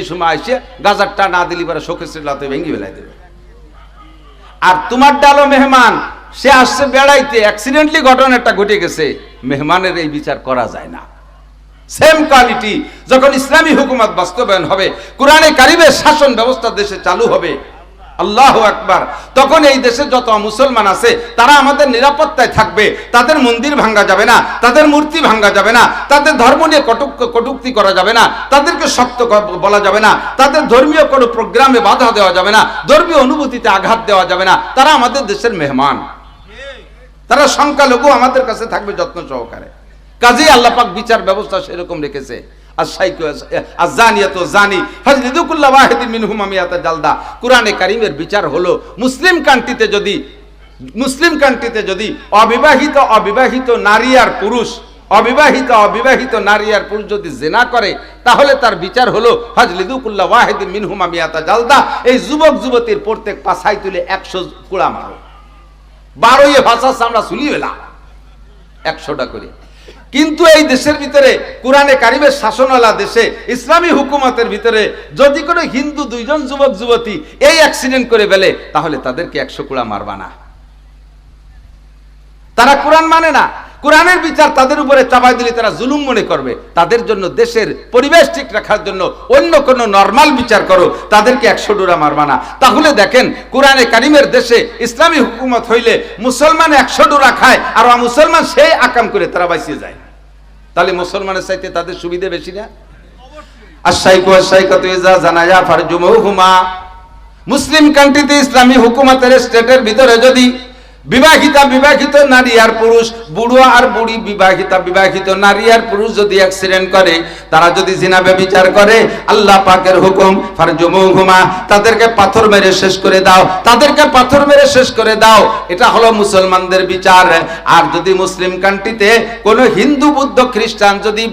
সময় এসে গাজারটা না দিলি পরে শোকেশের লাতে ভেঙে ফেলাই দেবে। আর তোমার ডালো মেহমান, সে আসছে বেড়াইতে, অ্যাক্সিডেন্টলি ঘটনাটা ঘটে গেছে, মেহমানের এই বিচার করা যায় না। সেম কোয়ালিটি যখন ইসলামী হুকুমত বাস্তবায়ন হবে, কোরআনে কারিমের শাসন ব্যবস্থা দেশে চালু হবে, আল্লাহু আকবার, তখন এই দেশে যত মুসলমান আছে তারা আমাদের নিরাপত্তায় থাকবে। তাদের মন্দির ভাঙ্গা যাবে না, তাদের মূর্তি ভাঙ্গা যাবে না, তাদের ধর্ম নিয়ে কটূক্তি করা যাবে না, তাদেরকে শক্ত বলা যাবে না, তাদের ধর্মীয় কোনো প্রোগ্রামে বাধা দেওয়া যাবে না, ধর্মীয় অনুভূতিতে আঘাত দেওয়া যাবে না। তারা আমাদের দেশের মেহমান, তারা সংখ্যালঘু, আমাদের কাছে থাকবে যত্ন সহকারে। কাজেই আল্লাহ পাক বিচার ব্যবস্থা সেরকম রেখেছে। কোরআনে কারিমের বিচার হলো মুসলিম কান্ট্রিতে যদি অবিবাহিত নারী আর পুরুষ যদি জিনা করে, তাহলে তার বিচার হলো ফাজলিদুকুল্লাহ ওয়াহিদিন মিনহুমা মিয়াতা জালদা। এই যুবক যুবতীর প্রত্যেক পাছায় তুলে 100 কুড়া মারো, 12 ভাষা আমরা শুনিয়ে এলাম 100টা করে। কিন্তু এই দেশের ভিতরে কোরআনে কারিমের শাসনওয়ালা দেশে ইসলামী হুকুমতের ভিতরে যদি কোনো হিন্দু 2 জন যুবক যুবতী এই অ্যাক্সিডেন্ট করে ফেলে, তাহলে তাদেরকে 100 কুড়া মারবা না। তারা কোরআন মানে না, কোরআনের বিচার তাদের উপরে চাপাই দিলে তারা জুলুম মনে করবে। তাদের জন্য দেশের পরিবেশ ঠিক রাখার জন্য অন্য কোনো নরমাল বিচার করো, তাদেরকে 100 ডোরা মারবা না। তাহলে দেখেন, কোরআনে কারিমের দেশে ইসলামী হুকুমত হইলে মুসলমান 100 ডোরা খায় আর মুসলমান সেই আকাম করে তারা বাঁচিয়ে যায়। তাহলে মুসলমানের চাইতে তাদের সুবিধা বেশি না? আশ-শাইখু ওয়াশ-শাইখাতু ইযা জানায়া ফারজুমুহুমা। মুসলিম কান্ট্রিতে ইসলামী হুকুমতের স্টেটের ভিতরে যদি বিবাহিত নারী আর পুরুষ, বুড়ো আর বুড়ি, বিবাহিত নারী আর পুরুষ যদি অ্যাক্সিডেন্ট করে, তারা যদি জিনা ব্যভিচার করে, আল্লাহ পাকের হুকুম ফারজুমুহুমা, তাদেরকে পাথর মেরে শেষ করে দাও, তাদেরকে পাথর মেরে শেষ করে দাও। এটা হলো মুসলমানদের বিচার। আর যদি মুসলিম কান্ট্রিতে কোনো হিন্দু বুদ্ধ খ্রিস্টান যদি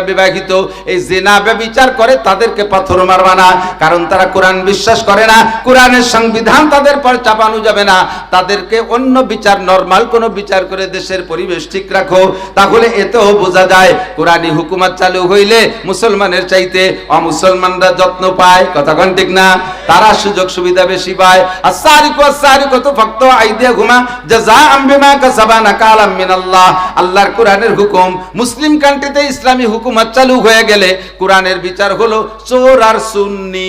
বিবাহিত এই জিনা ব্যভিচার করে, তাদেরকে পাথর মারবা না, কারণ তারা কোরআন বিশ্বাস করে না, কোরআনের সংবিধান তাদের পর চাপানো যাবে না। তাদেরকে অন্য বিচার, নরমাল কোন বিচার করে দেশের পরিবেশ ঠিক রাখো। তাহলে এতেও বোঝা যায় কোরআনী হুকুমত চালু হইলে মুসলমানের চাইতে অমুসলমানরা যত্ন পায়। কথা কোন ঠিক না? তারা সুযোগ সুবিধা বেশি পায়। আস-সারিকু ওয়াস-সারিকাতু ফাকতু আইদিয়াহুমা জাযাআম বিমা কাসাবা নাকালাম মিনাল্লাহ। আল্লাহর কোরআনের হুকুম মুসলিম কান্ট্রিতে ইসলামী হুকুমত চালু হয়ে গেলে কোরআনের বিচার হলো চোর আর সুন্নি।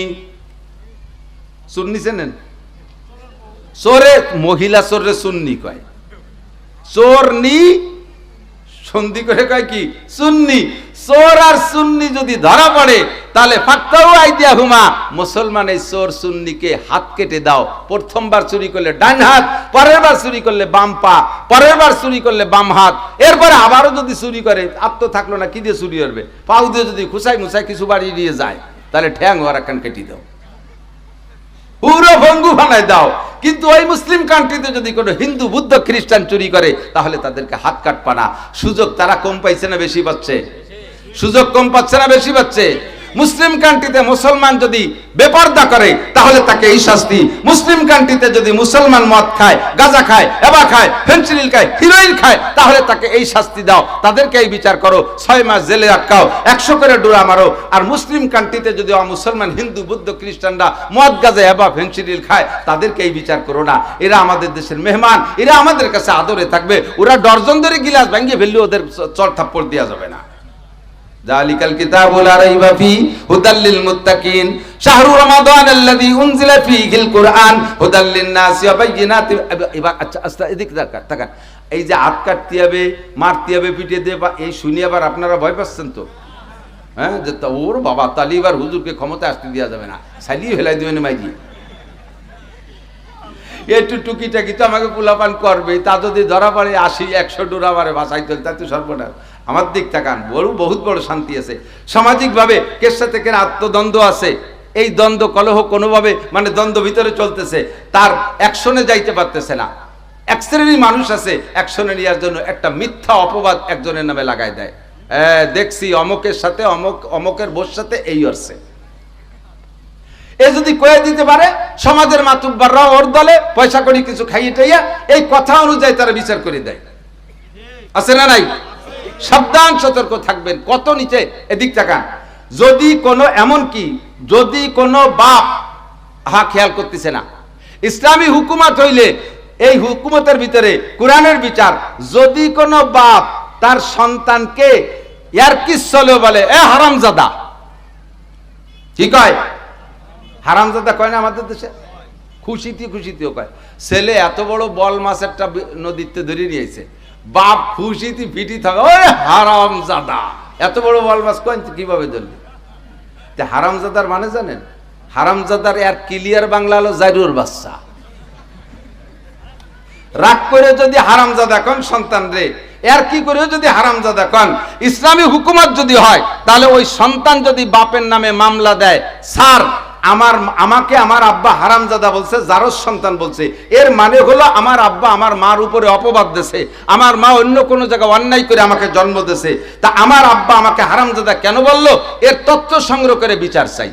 সুন্নি চেনেন? চোরে, মহিলা চোরে সুন্নি কয়, চোরনি সন্ধি করে কয় কি সুন্নি। চোর আর সুন্নি যদি ধরা পড়ে, তাহলে ফাকতাউ আইদিয়াহুমা, মুসলমান এই চোর সুন্নিকে হাত কেটে দাও। প্রথমবার চুরি করলে ডান হাত, পরের বার চুরি করলে বাম পা, পরের বার চুরি করলে বাম হাত, এরপরে আবারও যদি চুরি করে, আর তো থাকলো না, কি দিয়ে চুরি করবে? পাউ দিয়ে যদি খুসাই মুসাই কিছু বাড়িয়ে দিয়ে যায়, তাহলে ঠ্যাং ওর একখান কেটে দাও, পুরো ভঙ্গু বানায় দাও। কিন্তু ওই মুসলিম কান্ট্রিতে যদি কোনো হিন্দু বুদ্ধ খ্রিস্টান চুরি করে, তাহলে তাদেরকে হাত কাটবা না। সুযোগ তারা কম পাইছে না বেশি পাচ্ছে? সুযোগ কম পাচ্ছে না বেশি পাচ্ছে? মুসলিম কান্ট্রিতে মুসলমান যদি বেপরদা করে, তাহলে তাকে এই শাস্তি। মুসলিম কান্ট্রিতে যদি মুসলমান মদ খায়, গাঁজা খায়, এবা খায়, ফেন্সিডিল খায়, হিরোইন খায়, তাহলে তাকে এই শাস্তি দাও, তাদেরকে এই বিচার করো, 6 মাস জেলে আটকাও, 100 করে ডোরা মারো। আর মুসলিম কান্ট্রিতে যদি মুসলমান হিন্দু বুদ্ধ খ্রিস্টানরা মদ গাঁজা এবা ফেন্সিডিল খায়, তাদেরকে এই বিচার করো না। এরা আমাদের দেশের মেহমান, এরা আমাদের কাছে আদরে থাকবে। ওরা ডর্জন ধরে গিলাস ভাঙিয়ে ফেললে ওদের চড় থাপ্পড় দেওয়া যাবে না। যালিকাল কিতাবু লা রাইবা ফি হুদাল লিল মুত্তাকিন শাহরু রমাদানাল্লাযী উনজিলা ফীহিল কুরআন হুদাল লিন-নাসি ওয়া বাইয়িনাতি। এবার আচ্ছা এদিকে তাকান, এই যে হাত কাটতে হবে, মারতে হবে, পিটিয়ে দেবে, এই শুনি আবার আপনারা ভয় পাচ্ছেন তো? হ্যাঁ, যে ওর বাবা তালিবার হুজুরকে ক্ষমতা আসতে দেওয়া যাবে না, সাইলিয়ে ফেলাই দেবেন মাইজি। একটু টুকিটাকি তো আমাকে পোলাপান করবে, তা যদি ধরা পড়ে 80-100 ডোরা মারে বাসায় তোলে, তা তো সর্বনাশ। আমার দিক তাকান, বহুত বড় শান্তি আছে। সামাজিকভাবে কের সাথে কেন আত্মদ্বন্দ্ব আছে, এই দ্বন্দ্ব কলহ কোনোভাবে মানে দ্বন্দ্ব ভিতরে চলতেছে, তার অ্যাকশনে যাইতে পারতেছে না। এক শ্রেণীর মানুষ আছে অ্যাকশনে নেওয়ার জন্য একটা মিথ্যা অপবাদ একজনের নামে লাগাই দেয়। দেখছি অমকের সাথে অমকের বোর সাথে এই হচ্ছে, এ যদি কয়ে দিতে পারে, সমাজের মাতুব্বাররা ওর দলে পয়সা করি কিছু খাইয়ে টাইয়া এই কথা অনুযায়ী তারা বিচার করে দেয়। আছে না নাই? সাবধান, সতর্ক থাকবেন। কত নিচে, এদিক তাকান, যদি কোনো এমন কি যদি কোনো বাপ খেয়াল করতেছে না, ইসলামী হুকুমত হইলে এই হুকুমতের ভিতরে কোরআনের বিচার, যদি কোনো বাপ তার সন্তানকে ইয়ারকিস চলে বলে এ হারামজাদা, কি কয়? হারামজাদা কয় না আমাদের দেশে? খুশিতেও কয়। ছেলে এত বড় বল মাছ একটা নদীতে ধরে নিয়েছে, বাপ খুশিতে ফিটি থাকে ওই হারামজাদা, এত বড় বল মাছ কয় কিভাবে ধরলি? হারামজাদার মানে জানেন? হারামজাদার এর ক্লিয়ার বাংলা হলো জাইরুর বাচ্চা। রাগ করে যদি হারামজাদা কন সন্তান রে, এর কি করে যদি হারামজাদা কন, ইসলামী হুকুমত যদি হয়, তাহলে ওই সন্তান যদি বাপের নামে মামলা দেয়, স্যার আমাকে আমার আব্বা হারামজাদা বলছে, জারজ সন্তান বলছে, এর মানে হলো আমার আব্বা আমার মার উপরে অপবাদ দিয়েছে, আমার মা অন্য কোনো জায়গায় অন্যায় করে আমাকে জন্ম দিয়েছে, তা আমার আব্বা আমাকে হারামজাদা কেন বললো, এর তথ্য সংগ্রহ করে বিচার চাই।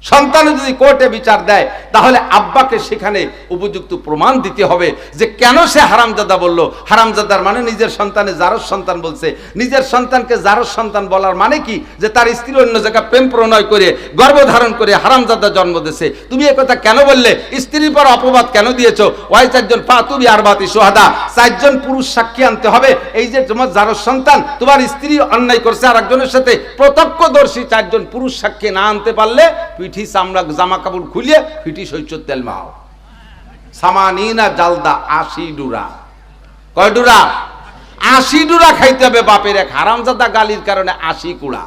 সন্তান যদি কোর্টে বিচার দেয়, তাহলে আব্বাকে সেখানে উপযুক্ত প্রমাণ দিতে হবে যে কেন সে হারামজাদা বলল। হারামজাদার মানে নিজের সন্তানে জারজ সন্তান বলছে, নিজের সন্তানকে জারজ সন্তান বলার মানে কি, যে তার স্ত্রী অন্য জায়গায় প্রেম প্রণয় করে গর্ভধারণ করে হারামজাদা জন্ম দিয়েছে। তুমি একথা কেন বললে? স্ত্রীর পর অপবাদ কেন দিয়েছো? ওয়াই চারজন ফাতুবি আরবাতি সুহাদা, চারজন পুরুষ সাক্ষী আনতে হবে, এই যে তোমার জারজ সন্তান তোমার স্ত্রী অন্যায় করছে আরেকজনের সাথে, প্রত্যক্ষদর্শী চারজন পুরুষ সাক্ষী না আনতে পারলে পিঠি চামড়া জামা কাপড় খুলিয়ে পিঠি সৈচর তেল মাও। সামানিনা জালদা, 80 ডুরা। কয় ডুরা? 80 ডুরা খাইতে হবে বাপের এক হারামজাদা গালির কারণে 80 কুড়া।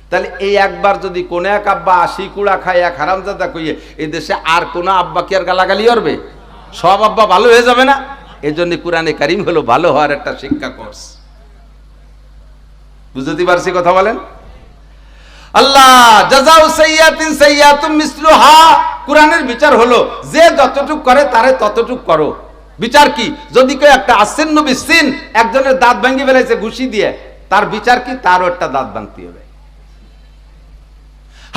তাহলে এই একবার যদি কোন এক আব্বা 80 কুড়া খায় এক হারামজাদা কইয়ে, এই দেশে আর কোন আব্বা কি আর গালাগালি করবে? সব আব্বা ভালো হয়ে যাবে না? এই জন্য কোরআনে কারিম হলো ভালো হওয়ার একটা শিক্ষা কোর্স। বুঝতে পারছি কথা বলেন? আল্লাহ জাযাউ সাইয়্যাতিন সাইয়্যাতুম মিসলুহা, কোরআনের বিচার হলো যে যতটুক করে তারে ততটুক করো। বিচার কি? যদি কেউ একটা আসিন্নু বিসিন, একজনের দাঁত ভাঙি ফেলেছে ঘুষি দিয়ে, তার বিচার কি? তারও একটা দাঁত ভাঙতে হবে।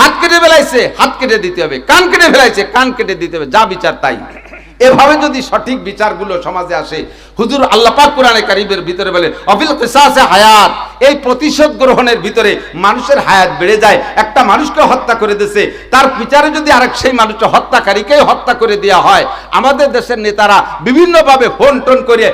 হাত কেটে ফেলাইছে, হাত কেটে দিতে হবে। কান কেটে ফেলাইছে, কান কেটে দিতে হবে। যা বিচার তাই। এভাবে যদি সঠিক বিচারগুলো সমাজে আসে, হুজুর আল্লাহ পাক কোরআনে কারীমের ভিতরে বলে অফিল কিসাসে হায়াত, এই প্রতিশোধ গ্রহণের ভিতরে মানুষের হায়াত বেড়ে যায়। একটা মানুষকে হত্যা করে দিয়েছে, তার বিচারে যদি আরেক সেই মানুষটা হত্যাকারীকেই হত্যা করে দেওয়া হয়, আমাদের দেশের নেতারা বিভিন্নভাবে ফোন টোন করে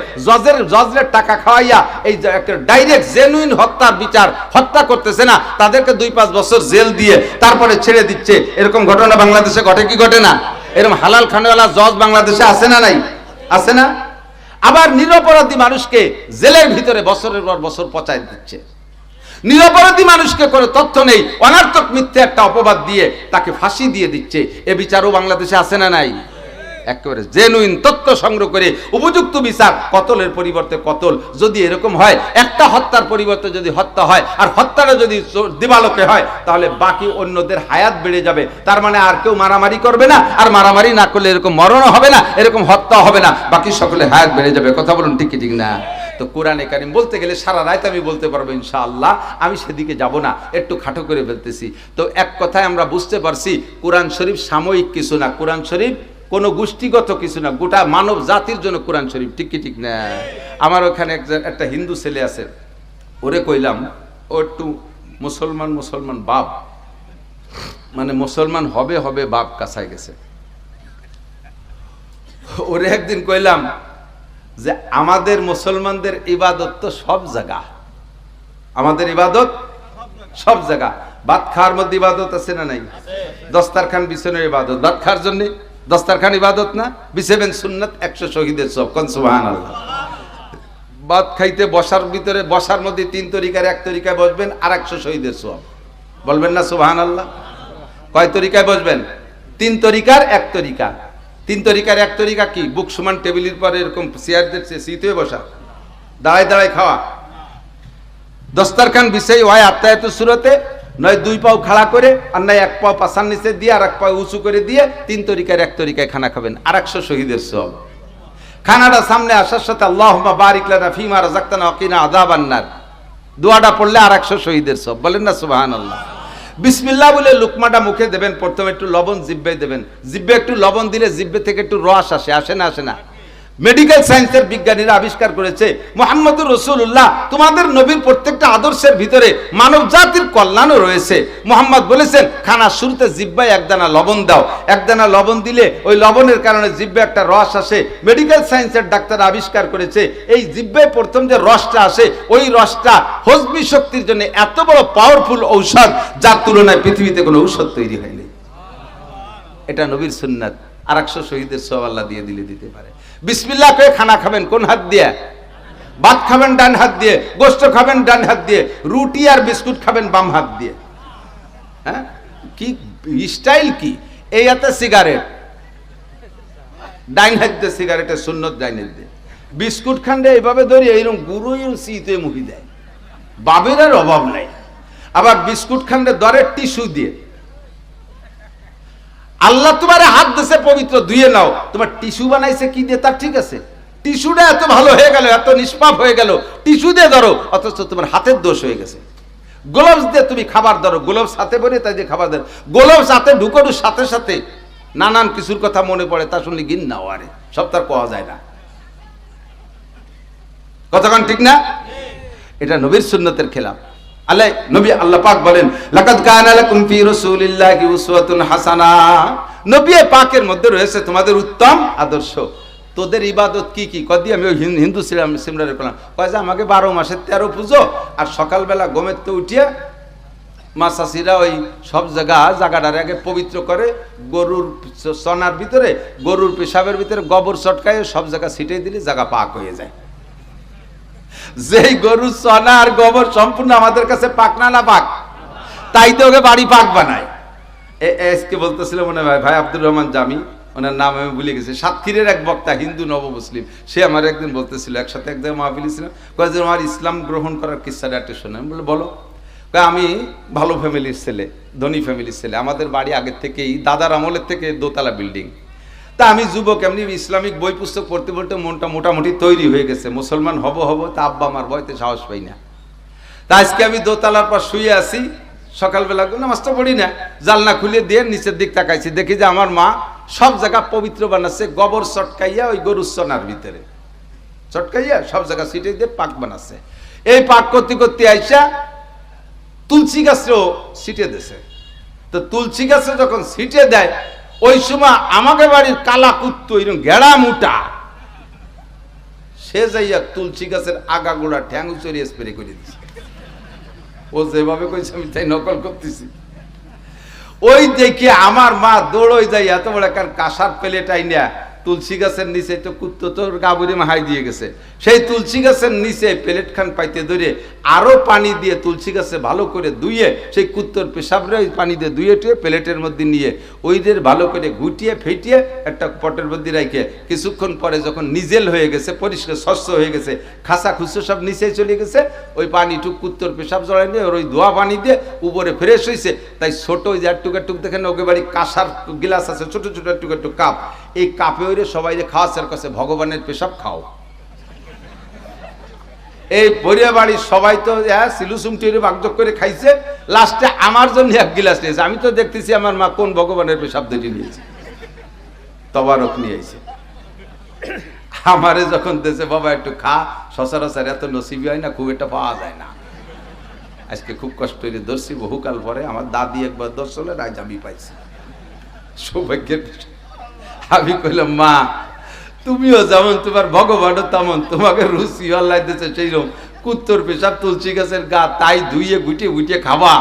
জজের টাকা খাওয়াইয়া এই একটা ডাইরেক্ট জেনুইন হত্যার বিচার, হত্যা করতেছে না, তাদেরকে 2-5 বছর জেল দিয়ে তারপরে ছেড়ে দিচ্ছে। এরকম ঘটনা বাংলাদেশে ঘটে কি ঘটে না? এরকম হালাল খানেওয়ালা জজ বাংলাদেশে আছে না নাই? আছে না? আবার নিরপরাধী মানুষকে জেলের ভিতরে বছরের পর বছর পচায় দিচ্ছে। নিরপরাধী মানুষকে কোনো তথ্য নেই, অনার্থক মিথ্যে একটা অপবাদ দিয়ে তাকে ফাঁসি দিয়ে দিচ্ছে। এ বিচারও বাংলাদেশে আছে না নাই? একেবারে জেনুইন তথ্য সংগ্রহ করে উপযুক্ত বিচার, কতলের পরিবর্তে কতল। যদি এরকম হয়, একটা হত্যার পরিবর্তে যদি হত্যা হয়, আর হত্যাটা যদি দিবালোকে হয়, তাহলে বাকি অন্যদের হায়াত বেড়ে যাবে। তার মানে আর কেউ মারামারি করবে না, আর মারামারি না করলে এরকম মরণও হবে না, এরকম হত্যা হবে না, বাকি সকলে হায়াত বেড়ে যাবে। কথা বলুন ঠিক কি ঠিক না? তো কোরআনে কারিম বলতে গেলে সারা রাত আমি বলতে পারবো ইনশাআল্লাহ, আমি সেদিকে যাব না, একটু খাটো করে ফেলতেছি। তো এক কথায় আমরা বুঝতে পারছি, কোরআন শরীফ সাময়িক কিছু না, কোরআন শরীফ কোনো গোষ্ঠীগত কিছু না, গোটা মানব জাতির জন্য কোরআন শরীফ। ঠিক কি ঠিক না? আমার ওখানে একটা হিন্দু ছেলে আছে, ওরে কইলাম, ও একটু মুসলমান বাপ, মানে মুসলমান হবে হবে বাপ কাছায় গেছে। ওরে একদিন কইলাম যে আমাদের মুসলমানদের ইবাদত তো সব জায়গা, আমাদের ইবাদত সব জায়গা। ভাত খাওয়ার মধ্যে ইবাদত আছে না নাই? দস্তারখান বিছানোর ইবাদত, ভাত খাওয়ার জন্য দস্তারখান ইবাদত না? বিছাবেন সুন্নাত, 100 শহীদের সব। কোন সুবহানাল্লাহ। ভাত খাইতে বসার ভিতরে, বসার মধ্যে 3 তরিকার, এক তরিকায় বসবেন, আর 100 শহীদের সব। বলবেন না সুবহানাল্লাহ? কয় তরিকায় বসবেন? 3 তরিকার এক তরিকা। 3 তরিকার এক তরিকা কি? বুক সমান টেবিলের পরে এরকম চেয়ার দিচ্ছে, সিটে বসা, দাঁড়ায় দাঁড়ায় খাওয়া। দস্তারখান বিছাই হয় আত্মায়াতুস সূরাতে, নয় 2 পাও খাড়া করে, আর নয় 1 পাও পাছার নিচে দিয়ে আর 1 পাও উঁচু করে দিয়ে 3 তরিকার এক তরিকায় খানা খাবেন, আর 100 শহীদের সব। খানাটা সামনে আসার সাথে আল্লাহুম্মা বারিক লানা ফিমা রাযাকতানা ওয়া কিনা আযাবান নার দোয়াটা পড়লে আর 100 শহীদের সব। বলেন না সুবহানাল্লাহ? বিসমিল্লাহ বলে লুকমাটা মুখে দেবেন, প্রথমে একটু লবণ জিহ্বায় দেবেন, জিহ্বে একটু লবণ দিলে জিহ্বে থেকে একটু রস আসে, আসে না? আসে না? মেডিকেল সায়েন্সের বিজ্ঞানীরা আবিষ্কার করেছে মুহাম্মদুর রাসূলুল্লাহ তোমাদের নবীর প্রত্যেকটা আদর্শের ভিতরে মানব জাতির কল্যাণও রয়েছে। মুহাম্মদ বলেছেন খানার শুরুতে জিহ্বায় একদানা লবণ দাও, একদানা লবণ দিলে ওই লবণের কারণে জিহ্বায় একটা রস আসে। মেডিকেল সায়েন্সের ডাক্তার আবিষ্কার করেছে এই জিহ্বায় প্রথম যে রসটা আসে ওই রসটা হজমি শক্তির জন্য এত বড় পাওয়ারফুল ঔষধ যার তুলনায় পৃথিবীতে কোনো ঔষধ তৈরি হয়নি। এটা নবীর সুন্নাত। আর 100 শহীদের সওয়াব আল্লাহ দিয়ে দিলে দিতে পারে। বিসমিল্লাহ করে খানা খাবেন কোন হাত দিয়ে? ভাত খাবেন ডান হাত দিয়ে, গোশত খাবেন ডান হাত দিয়ে, রুটি আর বিস্কুট খাবেন বাম হাত দিয়ে। হ্যাঁ, কি স্টাইল কি! এই হাতে সিগারেট, ডাইন হাত দিয়ে সিগারেটের সুন্নত ডাইন হাত দিয়ে। বিস্কুট খান্ডে এইভাবে ধরি এইরকম গুরু শীতে মুহি দেয়, বাবের আর অভাব নাই। আবার বিস্কুট খান্ডে দরে টিস্যু দিয়ে। আল্লাহ তোমার হাত দিয়েছে পবিত্র, ধুয়ে নাও। তোমার টিস্যু বানাইছে কি দিয়ে তার ঠিক আছে, টিস্যুটা এত ভালো হয়ে গেল, এত নিষ্পাপ হয়ে গেল, টিস্যু দিয়ে ধরো, অথচ তোমার হাতের দোষ হয়ে গেছে। গ্লোভস দিয়ে তুমি খাবার ধরো, গ্লোভস হাতে পরে তাই দিয়ে খাবার ধরো, গ্লোভস হাতে ঢুকানোর সাথে সাথে নানান কিছুর কথা মনে পড়ে, তা শুনলে গিন নাও, আরে সব তার পাওয়া যায় না। কথাক্ষণ ঠিক না? এটা নবীর সুন্নতের খেলাফ। আল্লাহ পাক বলেন লাকাদ কানা লাকুম ফি রাসূলিল্লাহি উসওয়াতুন হাসানাহ, নবী পাকের মধ্যে রয়েছে তোমাদের উত্তম আদর্শ। তোদের ইবাদত কি কি? কদি আমি ওই হিন্দু সিমরারে বললাম, কয় যে আমাকে 12 মাসে 13 পুজো, আর সকালবেলা ঘুমের তো উঠিয়ে মাসাসিরা ওই সব জায়গাটার আগে পবিত্র করে, গরুর সনার ভিতরে, গরুর পেশাবের ভিতরে গোবর চটকায় সব জায়গা ছিটিয়ে দিলে জায়গা পাক হয়ে যায়। যেই গরু সনা আর গোবর সম্পূর্ণ আমাদের কাছে পাক না পাক, তাই তো ওকে বাড়ি পাক বানায়। এসকে বলতেছিল মনে হয় ভাই আব্দুর রহমান জামি, ওনার নাম আমি ভুলে গেছি, সাতক্ষীরের এক বক্তা, হিন্দু নব মুসলিম, সে আমার একদিন বলতেছিল, একসাথে একদম মাহফিল ছিল, কয় যে আমার ইসলাম গ্রহণ করার কিস্সাটা একটু শোনে। আমি বলে বলো। আমি ভালো ফ্যামিলির ছেলে, ধনী ফ্যামিলির ছেলে, আমাদের বাড়ি আগের থেকেই দাদার আমলের থেকে দোতলা বিল্ডিং। তা আমি যুবক, এমনি ইসলামিক বই পুস্তক পড়তে পড়তে মনটা মোটামুটি তৈরি হয়ে গেছে, মুসলমান হব তা আব্বা আমার ভয়তে সাহস পাই না। তা আজকে আমি দোতলার পর শুয়ে আছি, সকালবেলা নামাজটা পড়ি না, জানলা খুলে দিয়ে নিচের দিক তাকাইছি, দেখি যে আমার মা সব জায়গা পবিত্র বানাচ্ছে, গোবর চটকাইয়া ওই গরুর সনার ভিতরে চটকাইয়া সব জায়গা ছিটিয়ে দিয়ে পাক বানাচ্ছে। এই পাক করতে করতে আইসা তুলসী গাছও ছিটিয়ে দিয়েছে। তো তুলসী গাছে যখন ছিটিয়ে দেয়, ওই সময় আমাকে বাড়ির কালা কুত্তো এরকম গেড়া মুটা, সে যাইয়া তুলসী গাছের আগা গোড়া ঠ্যাং চড়িয়ে স্প্রে করে দিচ্ছে। ও যেভাবে কইছে আমি তাই নকল করতেছি। ওই দেখে আমার মা দৌড়ই যাই, এত বড় একটা কাঁসার প্লেট আইনা তুলসী গাছের নিচে, তো কুত্তো তো গাবুরি মাহাই দিয়ে গেছে, সেই তুলসী গাছের নিচে প্লেট খান পাইতে ধরে আরো পানি দিয়ে তুলসী গাছে ভালো করে ধুয়ে, সেই কুত্তর পেশাবরে ওই পানি দিয়ে ধুয়ে টুয়ে প্লেটের মধ্যে নিয়ে ওইদের ভালো করে গুটিয়ে ফেটিয়ে একটা পটের মধ্যে রেখে কিছুক্ষণ পরে যখন নিজেল হয়ে গেছে, পরিষ্কার স্বচ্ছ হয়ে গেছে, খাসা খুসো সব নিচে চলে গেছে, ওই পানিটুক কুত্তর পেশাব জড়াই নিয়ে ওই ধোয়া পানি দিয়ে উপরে ফ্রেশ হয়েছে। তাই ছোট ওই যে একটুক দেখেন ওকে বাড়ি কাঁসার গিলাস আছে, ছোট ছোট একটু কাপ, এই কাপে ওইরে সবাই যে খাওয়ার কাছে ভগবানের পেশাব খাও। এই পরিয়া বাড়ির সবাই তো সিলুসুমটি বাগযোগ করে খাইছে, লাস্টে আমার জন্য এক গিলাস নিয়েছে। আমি তো দেখতেছি আমার মা কোন ভগবানের পেশাব ধরে নিয়েছে, তবারক নিয়ে আইছে। আমারে যখন দেশে বাবা একটু খা, সচরাচর এত নসিবি হয় না, খুব একটা পাওয়া যায় না। আজকে খুব কষ্ট করে ধরছি, বহুকাল পরে আমার দাদি একবার ধরছিল, আজ আমি পাইছি, সৌভাগ্যের। আমি কইলাম মা তুমিও যেমন তোমার ভগবানও তেমন, তোমাকে রুচি আল্লাহ দিয়েছে সেইরকম কুত্তর পেশাব তুলসী গাছের গা, তাই ধুইয়ে গুটিয়ে গুটিয়ে খাবা,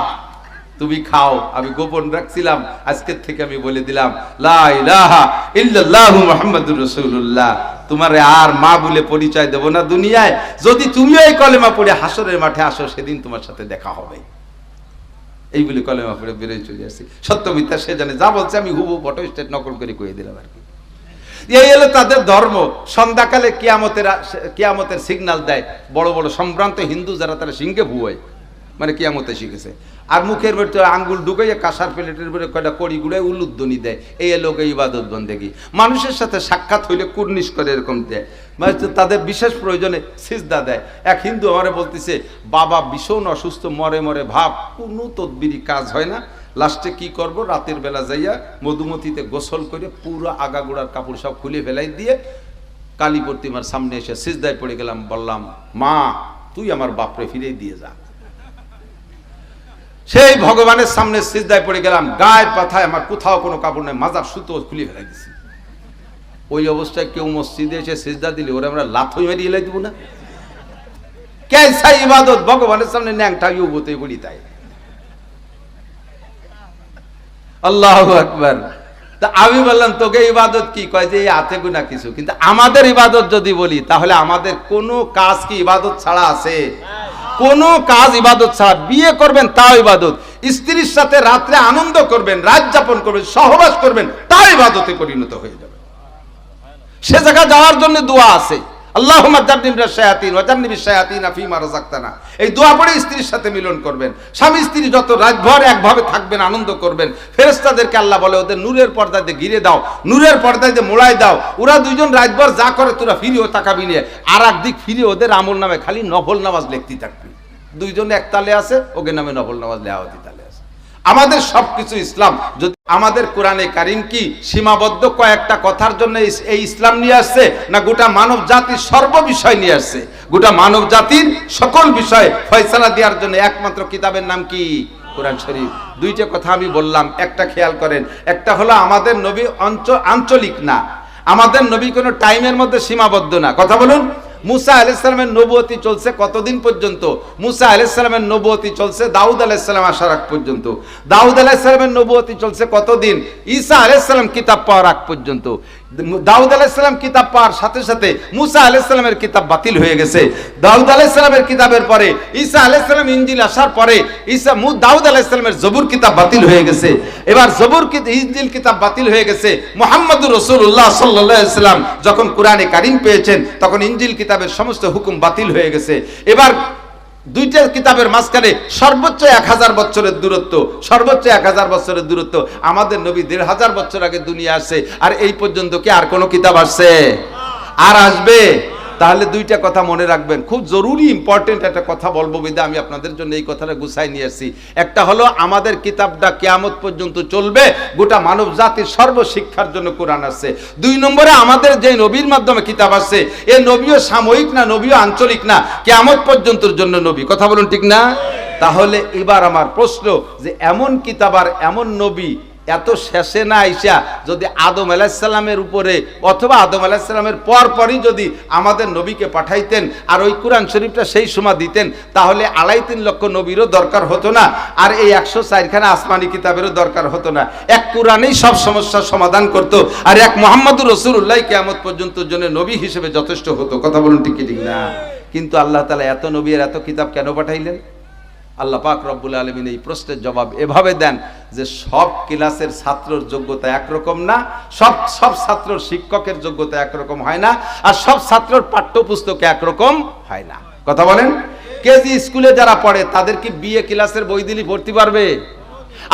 তুমি খাও। আমি গোপন রাখছিলাম, আজকের থেকে আমি বলে দিলাম লা ইলাহা ইল্লাল্লাহু মুহাম্মাদুর রাসূলুল্লাহ। তোমার আর মা বলে পরিচয় দেব না দুনিয়ায়, যদি তুমিও এই কলেমা পড়ে হাসরের মাঠে আসো, সেদিন তোমার সাথে দেখা হবে। এই বলে কলেমা পড়ে বেরোয় চলে আসছি। সত্য মিথ্যা সে জানে, যা বলছে আমি হুবহু ফটো স্টেট নকল করে কয়ে দিলাম আর কি। এই হলো তাদের ধর্ম। সন্ধ্যাকালে কিয়ামতের সিগন্যাল দেয় বড় বড় সম্ভ্রান্ত হিন্দু যারা, তারা সিংহে ভুয়োয়, মানে কিয়ামতে শিখেছে। আর মুখের ভিতরে আঙ্গুল ঢুকাইয়া কাঁসার প্লেটের উপরে কয়টা কড়ি গুড়ায় উলুধ্বনি দেয়। এই লোকে ইবাদত বন্দেগী। মানুষের সাথে সাক্ষাৎ হইলে কুর্নিশ করে এরকম দেয়, মানে তাদের বিশেষ প্রয়োজনে সিজদা দেয়। এক হিন্দু আমারে বলতেছে, বাবা ভীষণ অসুস্থ, মরে মরে ভাব, কোনো তদবিরি কাজ হয় না, লাস্টে কি করব, রাতের বেলা যাইয়া মধুমতিতে গোসল করে পুরো আগাগোড়ার কাপড় সব খুলে ফেলাই দিয়ে কালী প্রতিমার সামনে এসে সিজদায় পড়ে গেলাম, বললাম মা তুই আমার বাপরে ফিরে দিয়ে যা। সেই ভগবানের সামনে সিজদায় পড়ে গেলাম, গায়ের পাথায় আমার কোথাও কোনো কাপড় নেই, মাজার সুতো খুলে ফেলে দিছি। ওই অবস্থায় কেউ মসজিদে এসে সিজদা দিলে ওরা আমরা লাথই মেরে এলাই দিব না? কেসা ইবাদত, ভগবানের সামনে ন্যাংটা ইউবতে বলি তাই। আল্লাহু আকবার। তা আমি বললাম তোকে ইবাদত কি? কয় যে এই হাতে গুনা কিছু। কিন্তু আমাদের ইবাদত যদি বলি তাহলে আমাদের কোনো কাজ কি ইবাদত ছাড়া আছে? কোনো কাজ ইবাদত ছাড়া। বিয়ে করবেন তাও ইবাদত, স্ত্রীর সাথে রাত্রে আনন্দ করবেন, রাত যাপন করবেন, সহবাস করবেন, তাও ইবাদতে পরিণত হয়ে যাবে। সে জায়গা যাওয়ার জন্য দোয়া আছে, আল্লাহুম্মা জান্নিবনা শায়াতিন ওয়া জান্নিবিশ শায়াতিনা ফীমা রাযাকতানা। এই দোয়া পড়ে স্ত্রীর সাথে মিলন করবেন। স্বামী স্ত্রী যত রাতভর একভাবে থাকবেন, আনন্দ করবেন। ফেরেশতাদেরকে আল্লাহ বলে ওদের নূরের পর্দা দিয়ে ঘিরে দাও, নূরের পর্দা দিয়ে মোড়াই দাও। ওরা দুইজন রাতভর যা করে তোরা ফিরেও তাকাবি নিয়ে, আর একদিক ফিরে ওদের আমল নামে খালি নফল নামাজ লিখতে থাকবি। দুইজন এক তালে আছে, ওকে নামে নফল নামাজ লেহাওয়াতি তালে আছে। আমাদের সবকিছু ইসলাম। যদি আমাদের কোরআনে কারিম কি সীমাবদ্ধ কয়েকটা কথার জন্য এই ইসলাম নিয়ে আসছে, না গোটা মানব জাতির সর্ব বিষয় নিয়ে আসছে? গোটা মানব জাতির সকল বিষয় ফয়সালা দেওয়ার জন্য একমাত্র কিতাবের নাম কি? কোরআন শরীফ। দুইটা কথা আমি বললাম, একটা খেয়াল করেন। একটা হলো আমাদের নবী আঞ্চলিক না, আমাদের নবী কোনো টাইমের মধ্যে সীমাবদ্ধ না। কথা বলুন। মুসা আলাইহিস সালামের নবুয়তি চলছে কতদিন পর্যন্ত? মুসা আলাইহিস সালামের নবুয়তি চলছে দাউদ আলাইহিস সালাম আসার আগ পর্যন্ত। দাউদ আলাইহিস সালামের নবুয়তি চলছে কতদিন? ঈসা আলাইহিস সালাম কিতাব পাওয়ার আগ পর্যন্ত। দাউদ আলাইহিস সালাম কিতাব পাওয়ার সাথে সাথে মুসা আলাইহিস সালামের কিতাব বাতিল হয়ে গেছে। দাউদ আলাইহিস সালামের কিতাবের পরে ঈসা আলাইহিস সালাম ইনজিল আসার পরে দাউদ আলাইহিস সালামের জবুর কিতাব বাতিল হয়ে গেছে। এবার জবুর ইনজিল কিতাব বাতিল হয়ে গেছে। মুহাম্মদুর রাসূলুল্লাহ সাল্লাল্লাহু আলাইহি ওয়াসাল্লাম যখন কোরআনে কারীম পেয়েছেন তখন ইনজিল কিতাবের সমস্ত হুকুম বাতিল হয়ে গেছে। এবার দুইটা কিতাবের মাঝখানে সর্বোচ্চ 1000 বছরের দূরত্ব, সর্বোচ্চ 1000 বছরের দূরত্ব। আমাদের নবী 1500 বছর আগে দুনিয়া আসছে, আর এই পর্যন্ত কি আর কোনো কিতাব আসছে? আর আসবে? তাহলে দুইটা কথা মনে রাখবেন, খুব জরুরি ইম্পর্টেন্ট একটা কথা বলবো বিদা আমি আপনাদের জন্য এই কথাটা গুছাই নিয়ে আসছি। একটা হলো আমাদের কিতাবটা কিয়ামত পর্যন্ত চলবে, গোটা মানব জাতির সর্বশিক্ষার জন্য কোরআন আসছে। দুই নম্বরে আমাদের যে নবীর মাধ্যমে কিতাব আসছে, এ নবীও সাময়িক না, নবীও আঞ্চলিক না, কিয়ামত পর্যন্তর জন্য নবী। কথা বলুন ঠিক না? তাহলে এবার আমার প্রশ্ন যে এমন কিতাব আর এমন নবী এত শেষে না আইসা যদি আদম আলাইহিস সালামের উপরে অথবা আদম আলাইহিস সালামের পরপরই যদি আমাদের নবীকে পাঠাইতেন আর ওই কোরআন শরীফটা সেই সময় দিতেন, তাহলে 2.5-3 লক্ষ নবীরও দরকার হতো না, আর এই 104খানা আসমানি কিতাবেরও দরকার হতো না। এক কোরআনেই সব সমস্যার সমাধান করত, আর এক মুহাম্মদুর রাসূলুল্লাহ কিয়ামত পর্যন্ত জন্য নবী হিসেবে যথেষ্ট হতো। কথা বলুন ঠিক ঠিক না? কিন্তু আল্লাহ তাআলা এত নবী আর এত কিতাব কেন পাঠাইলেন? আল্লাহ পাক রব্বুল আলামিন এই প্রশ্নের জবাব এভাবে দেন যে সব ক্লাসের ছাত্রের যোগ্যতা একরকম না, সব ছাত্রের শিক্ষকের যোগ্যতা একরকম হয় না, আর সব ছাত্রের পাঠ্যপুস্তক একরকম হয় না। কথা বলেন। কেজি স্কুলে যারা পড়ে তাদের কি বিএ ক্লাসের বই দিলে পড়তে পারবে?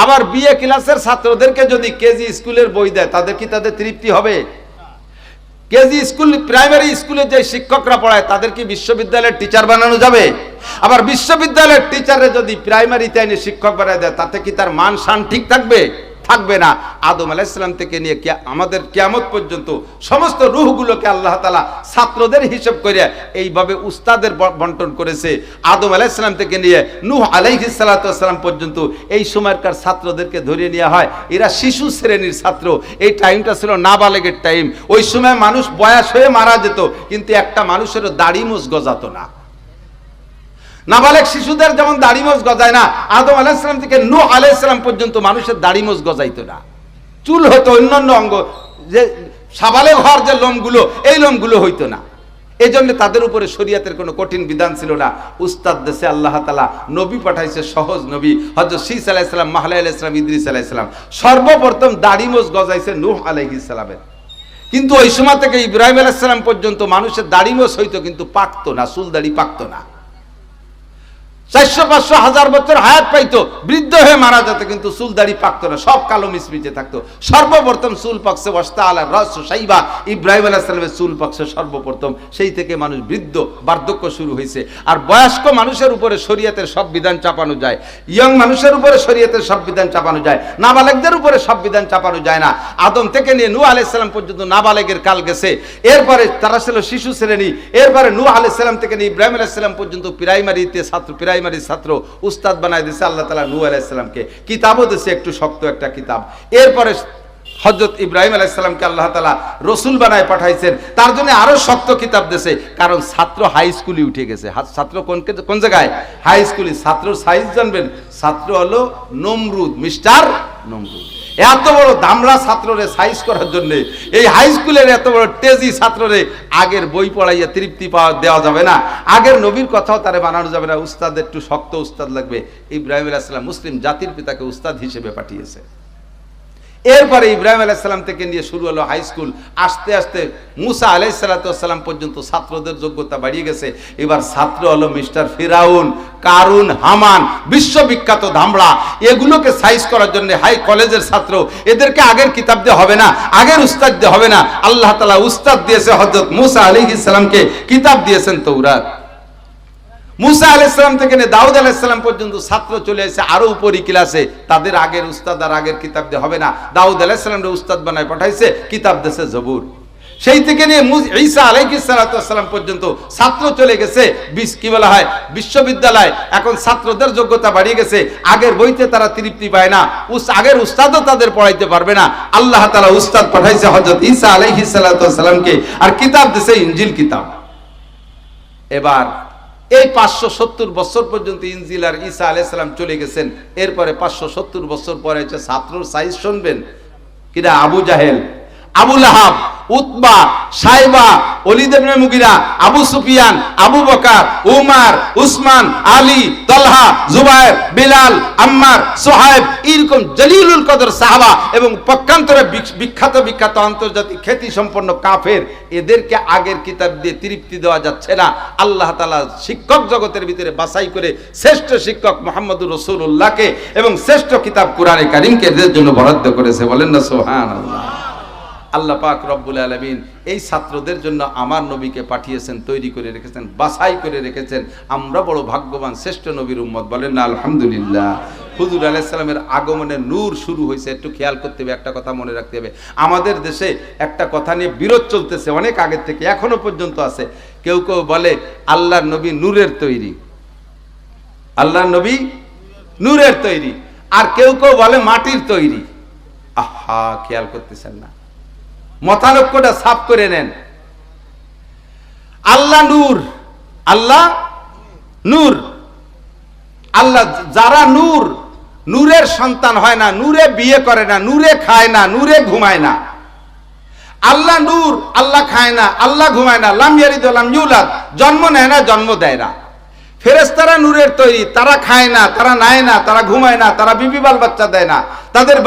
আবার বিএ ক্লাসের ছাত্রদেরকে যদি কেজি স্কুলের বই দেয় তাদের কি তাদের তৃপ্তি হবে? কেজি স্কুল প্রাইমারি স্কুলে যে শিক্ষকরা পড়ায় তাদের কি বিশ্ববিদ্যালয়ের টিচার বানানো যাবে? আবার বিশ্ববিদ্যালয়ের টিচারে যদি প্রাইমারিতে এনে শিক্ষক বানায় দেয় তাতে কি তার মান শান ঠিক থাকবে? থাকবে না। আদম আলাইহিস সালাম থেকে নিয়ে আমাদের কিয়ামত পর্যন্ত সমস্ত রূহগুলোকে আল্লাহ তাআলা ছাত্রদের হিসাব করে এইভাবে উস্তাদের বন্টন করেছে। আদম আলাইহিস সালাম থেকে নিয়ে নূহ আলাইহিস সালাতু ওয়াস সালাম পর্যন্ত এই সময়কার ছাত্রদেরকে ধরে নেওয়া হয়, এরা শিশু শ্রেণীর ছাত্র। এই টাইমটা ছিল নাবালেগের টাইম। ওই সময় মানুষ বয়স হয়ে মারা যেত, কিন্তু একটা মানুষেরও দাড়ি মোজ গজাতো না। নাবালেগ শিশুদের যেমন দাড়ি মোজ গজায় না, আদম আলাইহিস সালাম থেকে নূহ আলাইহিস সালাম পর্যন্ত মানুষের দাড়ি মোজ গজাইতো না। চুল হতো, অন্যান্য অঙ্গ যে সাবালেগ হওয়ার যে লোমগুলো, এই লোমগুলো হইতো না। এই জন্য তাদের উপরে শরীয়তের কোনো কঠিন বিধান ছিল না। উস্তাদ দেশে আল্লাহ তাআলা নবী পাঠাইছে, সহজ নবী হযরত শীস আলাইহিস সালাম, মাহলা আলাইহিস সালাম, ইদ্রিস আলাইহিস সালাম। সর্বপ্রথম দাড়ি মোজ গজাইছে নূহ আলাইহিস সালামের। কিন্তু ওই সময় থেকে ইব্রাহিম আলাইহিস সালাম পর্যন্ত মানুষের দাড়ি মোজ হইতো, কিন্তু পাকতো না, চুল দাড়ি পাকতো না। 400-500-1000 বছর হায়াত পাইতো, বৃদ্ধ হয়ে মারা যেত, কিন্তু চুল দাড়ি পাকতো না, সব কালো মিচমিচে থাকতো। সর্বপ্রথম চুল পাকছে ওয়াস্তা আলা রাস শাইবা, ইব্রাহিম আলাইহিস সালামের চুল পাকছে সর্বপ্রথম। সেই থেকে মানুষ বৃদ্ধ, বার্ধক্য শুরু হয়েছে। আর বয়স্ক মানুষের উপরে শরীয়তের সব বিধান চাপানো যায়, ইয়ং মানুষের উপরে শরীয়তের সব বিধান চাপানো যায়, নাবালেগদের উপরে সব বিধান চাপানো যায় না। আদম থেকে নিয়ে নূহ আলাইহিস সালাম পর্যন্ত নাবালেগের কাল গেছে, এরপরে তারা ছিল শিশু শ্রেণী, এরপরে নূহ আলাইহিস সালাম থেকে নিয়ে ইব্রাহিম আলাইহিস সালাম পর্যন্ত প্রাইমারিতে প্রাইমারি ছাত্র উস্তাদ বানায় দিয়েছে আল্লাহ তাআলা নূহ আলাইহিস সালামকে। কিতাবও দিয়েছে, একটু শক্ত একটা কিতাব। এরপরে হযরত ইব্রাহিম আলাইহিস সালামকে আল্লাহ তাআলা রাসূল বানায় পাঠাইছেন, তার জন্য আরো শক্ত কিতাব দিয়েছে, কারণ ছাত্র হাই স্কুলে উঠে গেছে। ছাত্র কোন জায়গায়? হাই স্কুলে। ছাত্র সাইজ জানবেন, ছাত্র হলো নমরুদ, মিস্টার নমরুদ। এত বড় দামড়া ছাত্ররে সাইজ করার জন্য এই হাই স্কুলের এত বড় তেজি ছাত্ররে আগের বই পড়াইয়া তৃপ্তি দেওয়া যাবে না, আগের নবীর কথাও তারে বানানো যাবে না। উস্তাদ একটু শক্ত উস্তাদ লাগবে। ইব্রাহিম আলাইহিস সালাম মুসলিম জাতির পিতাকে উস্তাদ হিসেবে পাঠিয়েছে। এরপরে ইব্রাহিম আলাইহিস সালাম থেকে নিয়ে শুরু হলো হাই স্কুল। আস্তে আস্তে মুসা আলাইহিস সালাম পর্যন্ত ছাত্রদের যোগ্যতা বাড়িয়ে গেছে। এবার ছাত্র হলো মিস্টার ফিরাউন, কারুন, হামান, বিশ্ববিখ্যাত ধামড়া। এগুলোকে সাইজ করার জন্য হাই কলেজের ছাত্র, এদেরকে আগের কিতাব দিয়ে হবে না, আগের উস্তাদ দিয়ে হবে না। আল্লাহ তাআলা উস্তাদ দিয়েছে হযরত মুসা আলাইহিস সালামকে, কিতাব দিয়েছেন তাওরাত। মুসা আলাইহিস সালাম থেকে নিয়ে দাউদ আলাইহিস সালাম পর্যন্ত ছাত্র চলে এসে আরো উপরি ক্লাসে, তাদের আগের উস্তাদ আর আগের কিতাব দিয়ে হবে না। দাউদ আলাইহিস সালামকে উস্তাদ বানায় পাঠাইছে, কিতাব দিয়েছে জবুর। সেই থেকে নিয়ে ঈসা আলাইহিস সালাম পর্যন্ত ছাত্র চলে গেছে কি বলা হয় বিশ্ববিদ্যালয়। এখন ছাত্রদের যোগ্যতা বাড়িয়ে গেছে, আগের বইতে তারা তৃপ্তি পায় না, আগের উস্তাদও তাদের পড়াইতে পারবে না। আল্লাহ তাআলা উস্তাদ পাঠাইছে হযরত ঈসা আলাইহিস সালামকে, আর কিতাব দিয়েছে ইনজিল কিতাব। এবার এই 570 বছর পর্যন্ত ইনজিল আর ঈসা আলাইহিস সালাম চলে গেছেন। এরপরে 570 বছর পরে হচ্ছে ছাত্রর সাইজ শুনবেন কিরা? আবু জাহেল, আবু লাহাব, উতবা, সাইবা, ওলীদ ইবনে মুগিরা, আবু সুফিয়ান, আবু বকর, উমর, উসমান, আলী, তালহা, জুবায়ের, বিলাল, আম্মার, সুহাইব, এরকম জলিলুল কদর সাহাবা এবং পক্ষান্তরে বিখ্যাত আন্তর্জাতিক খ্যাতি সম্পন্ন কাফের, এদেরকে আগের কিতাব দিয়ে তৃপ্তি দেওয়া যাচ্ছে না। আল্লাহ তাআলা শিক্ষক জগতের ভিতরে বাছাই করে শ্রেষ্ঠ শিক্ষক মুহাম্মদুর রাসূলুল্লাহকে এবং শ্রেষ্ঠ কিতাব কোরআনে কারীমকে এদের জন্য বরাদ্দ করেছে। বলেন না সুবহানাল্লাহ। আল্লাহ পাক রব্বুল আলামিন এই ছাত্রদের জন্য আমার নবীকে পাঠিয়েছেন, তৈরি করে রেখেছেন, বাছাই করে রেখেছেন। আমরা বড় ভাগ্যবান, শ্রেষ্ঠ নবীর উম্মত। বলেন না আলহামদুলিল্লাহ। হুজুর আলাইহিস সালামের আগমনে নূর শুরু হয়েছে। একটু খেয়াল করতে হবে, একটা কথা মনে রাখতে হবে। আমাদের দেশে একটা কথা নিয়ে বিরোধ চলতেছে অনেক আগের থেকে, এখনো পর্যন্ত আছে। কেউ কেউ বলে আল্লাহর নবী নূরের তৈরি, আল্লাহর নবী নূরের তৈরি, আর কেউ কেউ বলে মাটির তৈরি। আহা, খেয়াল করতেছেন না, মতানৈক্যটা সাফ করে নেন। আল্লাহ নূর, আল্লাহ নূর, আল্লাহ যারা নূর, নূরের সন্তান হয় না, নূরে বিয়ে করে না, নূরে খায় না, নূরে ঘুমায় না। আল্লাহ নূর, আল্লাহ খায় না, আল্লাহ ঘুমায় না, লাম ইয়ালিদ ওয়া লাম ইউলাদ, জন্ম নেয় না, জন্ম দেয় না। ফেরেশতারা নূরের তৈরি, তারা খায় না, তারা নায় না, তারা ঘুমায় না, তারা বিবি বাল বাচ্চা দেয় না, তাদের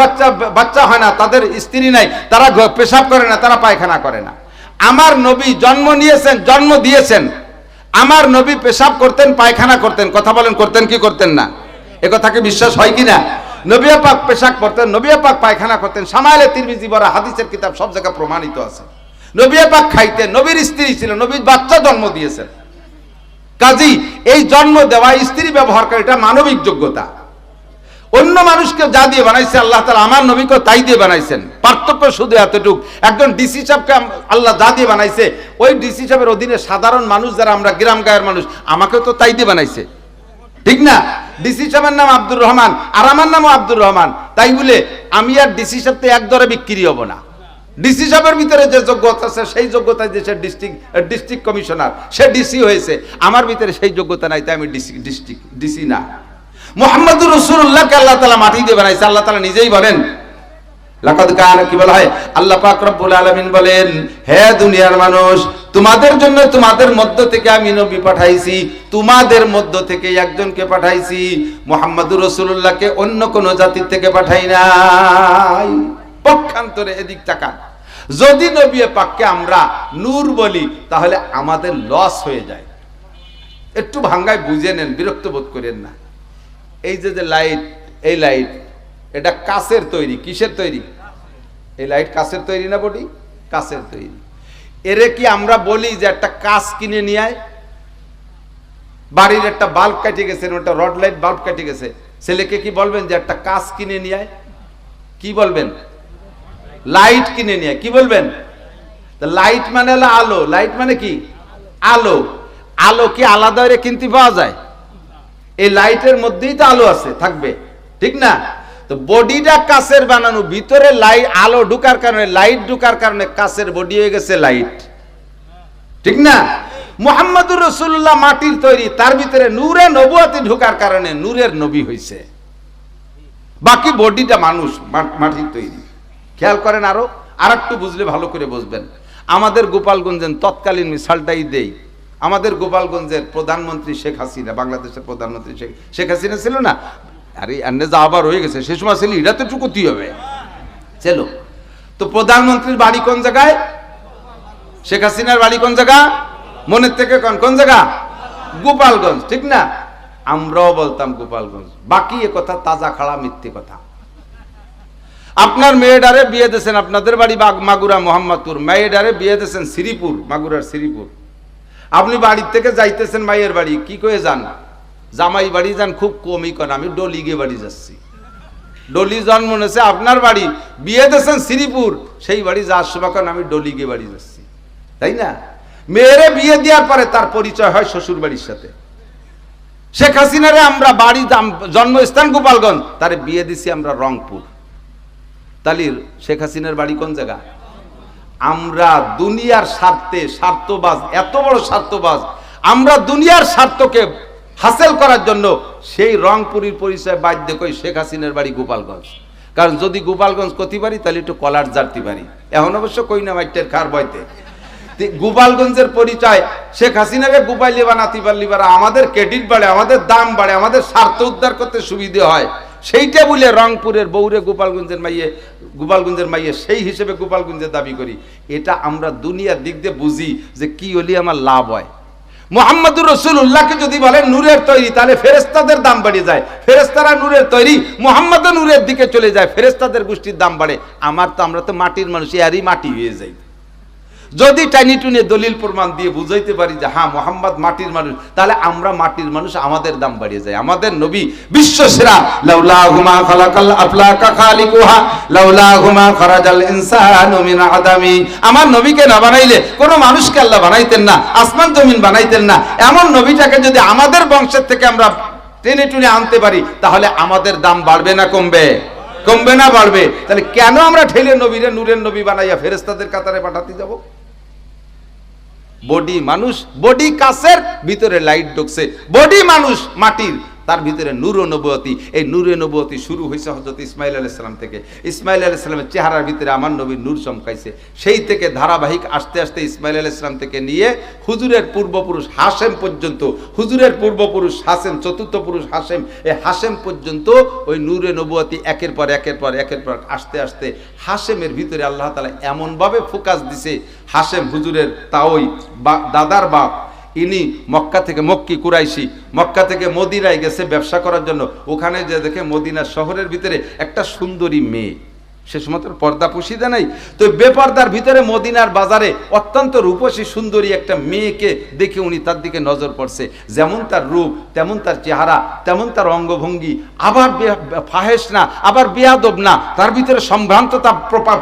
বাচ্চা হয় না, তাদের স্ত্রী নাই, তারা পেশাব করে না, তারা পায়খানা করে না। আমার নবী জন্ম নিয়েছেন, জন্ম দিয়েছেন। আমার নবী পেশাব করতেন, পায়খানা করতেন। কথা বলেন, করতেন কি করতেন না? এ কথাকে বিশ্বাস হয় কিনা? নবী পাক পেশাব করতেন, নবী পাক পায়খানা করতেন। শামাইলে তিরমিজি বড় হাদিসের কিতাব সব জায়গায় প্রমাণিত আছে। নবী পাক খাইতেন, নবীর স্ত্রী ছিল, নবীর বাচ্চা জন্ম দিয়েছেন। কাজী এই জন্ম দেওয়া, স্ত্রী ব্যবহার করা, এটা মানবিক যোগ্যতা। অন্য মানুষকে যা দিয়ে বানাইছে আল্লাহ তাআলা আমার নবীকে তাই দিয়ে বানাইছেন। পার্থক্য শুধু এতটুক, একজন ডিসি সাহেবকে আল্লাহ যা দিয়ে বানাইছে, ওই ডিসি সাহেবের অধীনে সাধারণ মানুষ যারা আমরা গ্রাম গায়ের মানুষ, আমাকেও তো তাই দিয়ে বানাইছে, ঠিক না? ডিসি সাহেবের নাম আব্দুর রহমান, আর আমার নামও আব্দুর রহমান, তাই বলে আমি আর ডিসি সাহেবতে এক দরে বিক্রি হব না। ডিসি সাহেবের ভিতরে যে যোগ্যতা আছে সেই যোগ্যতায় দেশের ডিস্ট্রিক্ট কমিশনার, সে ডিসি হয়েছে। আমার ভিতরে সেই যোগ্যতা নাই, তাই আমি ডিসি না। মুহাম্মদুর রাসূলুল্লাহকে আল্লাহ তাআলা মাটি দিয়ে বানাইছে। আল্লাহ তাআলা নিজেই বলেন, লাকাদ কানা, কি বলা হয়? আল্লাহ পাক রব্বুল আলামিন বলেন, হে দুনিয়ার মানুষ, তোমাদের জন্য তোমাদের মধ্য থেকে আমি নবী পাঠাইছি, তোমাদের মধ্য থেকে একজনকে পাঠাইছি। মুহাম্মদুর রাসূলুল্লাহকে অন্য কোন জাতির থেকে পাঠাই নাই। পক্ষান্তরে এদিক তাকান, যদি নবী পাককে আমরা নূর বলি তাহলে আমাদের লস হয়ে যায়। একটু ভাঙ্গায় বুঝে নেন, বিরক্ত বোধ করেন না। এই যে লাইট, এই লাইট এটা কাচের তৈরি। কিসের তৈরি? এই লাইট কাচের তৈরি না বডি? কাচের তৈরি। এরে কি আমরা বলি যে একটা কাচ কিনে নিয়ে আয়? বাড়ির একটা বাল্ব কেটে গেছে, একটা রড লাইট বাল্ব কেটে গেছে, ছেলেকে কি বলবেন যে একটা কাচ কিনে নিয়ে আয়? কি বলবেন? লাইট কিনে নিয়ে আয়। কি বলবেন? লাইট মানে হলো আলো। লাইট মানে কি? আলো। আলো কি আলাদা করে কিনতে পাওয়া যায়? এই লাইটের মধ্যেই তো আলো আছে, থাকবে, ঠিক না? তো বডিটা কাচের বানানো, ভিতরে লাইট, আলো ঢুকার কারণে, লাইট ঢুকার কারণে কাচের বডি হয়ে গেছে লাইট, ঠিক না? মুহাম্মদুর রাসূলুল্লাহ মাটির তৈরি, তার ভিতরে নূরে নবুয়তি ঢুকার কারণে নূরের নবী হইছে। বাকি বডিটা মানুষ, মাটির তৈরি। খেয়াল করেন, আরো আরেকটু বুঝলে ভালো করে বুঝবেন। আমাদের গোপালগঞ্জের তৎকালীন মিসালটাই দেই। আমাদের গোপালগঞ্জের প্রধানমন্ত্রী শেখ হাসিনা, বাংলাদেশের প্রধানমন্ত্রী শেখ হাসিনা ছিল না? আরে এনে যা আবার হয়ে গেছে, সে সময় ছিল এটা তো চুকতি হবে চলো। তো প্রধানমন্ত্রীর বাড়ি কোন জায়গায়? শেখ হাসিনার বাড়ি কোন জায়গা? মনের থেকে কোন জায়গা? গোপালগঞ্জ, ঠিক না? আমরাও বলতাম গোপালগঞ্জ। বাকি এ কথা তাজা খাড়া মিথ্যে কথা। আপনার মেয়েডারে বিয়ে দিয়েছেন, আপনাদের বাড়ি মাগুরা মোহাম্মদপুর, মেয়েডারে বিয়ে দিয়েছেন শ্রীপুর, মাগুরার শ্রীপুর। আপনি বাড়ির থেকে যাইতেছেন মাইয়ের বাড়ি, কি করে যান? জামাই বাড়ি যান, খুব কমই করেন, আমি ডলি গিয়ে বাড়ি যাচ্ছি। ডলি জন্ম নেছে আপনার বাড়ি, বিয়ে দিয়েছেন শ্রীপুর, সেই বাড়ি যাওয়ার সময় করেন আমি ডলি গিয়ে বাড়ি যাচ্ছি, তাই না? মেয়েরে বিয়ে দেওয়ার পরে তার পরিচয় হয় শ্বশুর বাড়ির সাথে। শেখ হাসিনারে আমরা বাড়ি জন্মস্থান গোপালগঞ্জ, তারে বিয়ে দিছি আমরা রংপুর। তাহলে শেখ হাসিনার বাড়ি কোন জায়গা? আমরা দুনিয়ার স্বার্থে স্বার্থবাজ, এত বড় স্বার্থবাজ, আমরা দুনিয়ার স্বার্থকে হাসিল করার জন্য সেই রংপুরের পরিচয় বাধ্য কই শেখ হাসিনার বাড়ি গোপালগঞ্জ। কারণ যদি গোপালগঞ্জ করতে পারি তাহলে একটু কলার জারতে পারি। এখন অবশ্য কই না মাইটের খার বইতে গোপালগঞ্জের পরিচয় শেখ হাসিনাকে গোপাইলে বানাতে পারলি পারা আমাদের ক্রেডিট বাড়ে, আমাদের দাম বাড়ে, আমাদের স্বার্থ উদ্ধার করতে সুবিধে হয়। সেইটা বলে রংপুরের বৌরে গোপালগঞ্জের মাইয়ে সেই হিসেবে গোপালগঞ্জের দাবি করি। এটা আমরা দুনিয়ার দিক দিয়ে বুঝি যে কি হলে আমার লাভ হয়। মুহাম্মদুর রাসূলুল্লাহকে যদি বলেন নূরের তৈরি, তাহলে ফেরেশতাদের দাম বেড়ে যায়। ফেরেশতারা নূরের তৈরি, মুহাম্মদ নূরের দিকে চলে যায়, ফেরেশতাদের গোষ্ঠীর দাম বাড়ে। আমরা তো মাটির মানুষ, এরই মাটি হয়ে যাই। যদি টাইনি টুনে দলিল প্রমাণ দিয়ে বুঝাইতে পারি যে হ্যাঁ মুহাম্মদ মাটির মানুষ, তাহলে আমরা মাটির মানুষ, আমাদের দাম বাড়িয়ে যায়। আমাদের নবী বিশ্বসেরা, লাউলাহুমা খালাকাল আফলাকা খালিকুহা লাউলাহুমা খারাজাল ইনসানু মিন আদামি। আমার নবীকে না বানাইলে কোনো মানুষকে আল্লাহ বানাইতেন না, আসমান জমিন বানাইতেন না। এমন নবীটাকে যদি আমাদের বংশের থেকে আমরা টেনে টুনে আনতে পারি, তাহলে আমাদের দাম বাড়বে না কমবে? কমবে না বাড়বে? তাহলে কেন আমরা ঠেলে নবীরে নূরের নবী বানাইয়া ফেরেশতাদের কাতারে পাঠাতে যাব? বডি মানুষ, বডি কাচের, ভিতরে লাইট ঢুকছে। বডি মানুষ মাটির, তার ভিতরে নূর ও নবুয়তি। এই নূরে নবুয়তি শুরু হয়েছে হযরত ইসমাইল আলাইহিস সালাম থেকে। ইসমাইল আলাইহিস সালামের চেহারার ভিতরে আমার নবীর নূর চমকাইছে। সেই থেকে ধারাবাহিক আস্তে আস্তে ইসমাইল আলাইহিস সালাম থেকে নিয়ে হুজুরের পূর্বপুরুষ হাশেম পর্যন্ত, হুজুরের পূর্বপুরুষ হাশেম, চতুর্থ পুরুষ হাশেম, এই হাশেম পর্যন্ত ওই নূরে নবুয়তি একের পর আস্তে আস্তে হাশেমের ভিতরে আল্লাহ তাআলা এমনভাবে ফোকাস দিছে। হাশেম হুজুরের তাওই দাদার বাপ, ইনি মক্কা থেকে, মক্কি কুরাইশি, মক্কা থেকে মদিনায় গেছে ব্যবসা করার জন্য। ওখানে যে দেখে মদিনা শহরের ভিতরে একটা সুন্দরী মেয়ে, সে সময় তোর পর্দা পুশিদা নাই, তো বেপর্দার ভিতরে মদিনার বাজারে অত্যন্ত রূপসী সুন্দরী একটা মেয়েকে দেখে উনি তার দিকে নজর পড়ছে। যেমন তার রূপ, তেমন তার চেহারা, তেমন তার অঙ্গভঙ্গি, আবার ফাহেশ না, আবার বেয়াদব না, তার ভিতরে সম্ভ্রান্ততা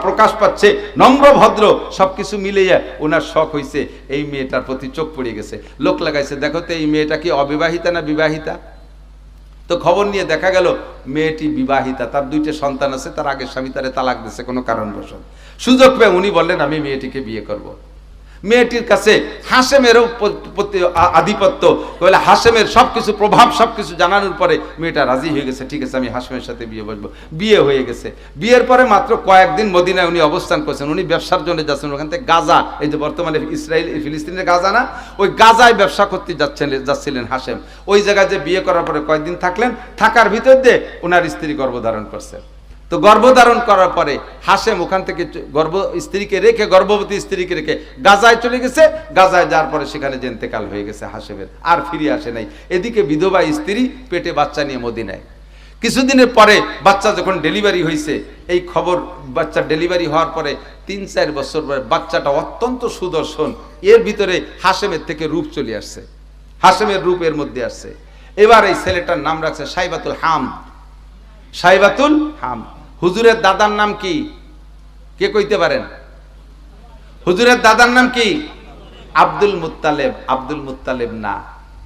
প্রকাশ পাচ্ছে, নম্র ভদ্র, সবকিছু মিলিয়ে ওনার শখ হয়েছে। এই মেয়েটার প্রতি চোখ পড়ে গেছে। লোক লাগাইছে, দেখো তো এই মেয়েটা কি অবিবাহিতা না বিবাহিতা? তো খবর নিয়ে দেখা গেল মেয়েটি বিবাহিতা, তার 2টা সন্তান আছে, তার আগের স্বামী তারে তালাক দিয়েছে কোনো কারণবশত। সুযোগ পেয়ে উনি বললেন আমি মেয়েটিকে বিয়ে করব। মেয়েটির কাছে হাশেমেরও আধিপত্য, বলে হাশেমের সবকিছু প্রভাব, সবকিছু জানানোর পরে মেয়েটা রাজি হয়ে গেছে, ঠিক আছে আমি হাশেমের সাথে বিয়ে বসবো। বিয়ে হয়ে গেছে। বিয়ের পরে মাত্র কয়েকদিন মদিনায় উনি অবস্থান করছেন। উনি ব্যবসার জন্য যাচ্ছেন, ওখান থেকে গাজা, এই যে বর্তমানে ইসরায়েল ফিলিস্তিনের গাজা না, ওই গাজায় ব্যবসা করতে যাচ্ছিলেন হাশেম। ওই জায়গায় যে বিয়ে করার পরে কয়েকদিন থাকলেন, থাকার ভিতর দিয়ে ওনার স্ত্রী গর্ভধারণ করছেন। তো গর্ভধারণ করার পরে হাশেম ওখান থেকে গর্ভবতী স্ত্রীকে রেখে গাজায় চলে গেছে। গাজায় যাওয়ার পরে সেখানে যে ইন্তেকাল হয়ে গেছে হাশেমের, আর ফিরে আসে নাই। এদিকে বিধবা স্ত্রী পেটে বাচ্চা নিয়ে মদিনায়। কিছুদিনের পরে বাচ্চা যখন ডেলিভারি হয়েছে, এই খবর বাচ্চা ডেলিভারি হওয়ার পরে 3-4 বছর পরে বাচ্চাটা অত্যন্ত সুদর্শন, এর ভিতরে হাশেমের থেকে রূপ চলে আসছে, হাশেমের রূপ এর মধ্যে আসছে। এবার এই ছেলেটার নাম রাখছে সাইবাতুল হামদ। সাইবাতুল হামদ। হুজুরের দাদার নাম কি? কে কইতে পারেন? হুজুরের দাদার নাম কি? আব্দুল মুত্তালেব। আব্দুল মুত্তালেব না,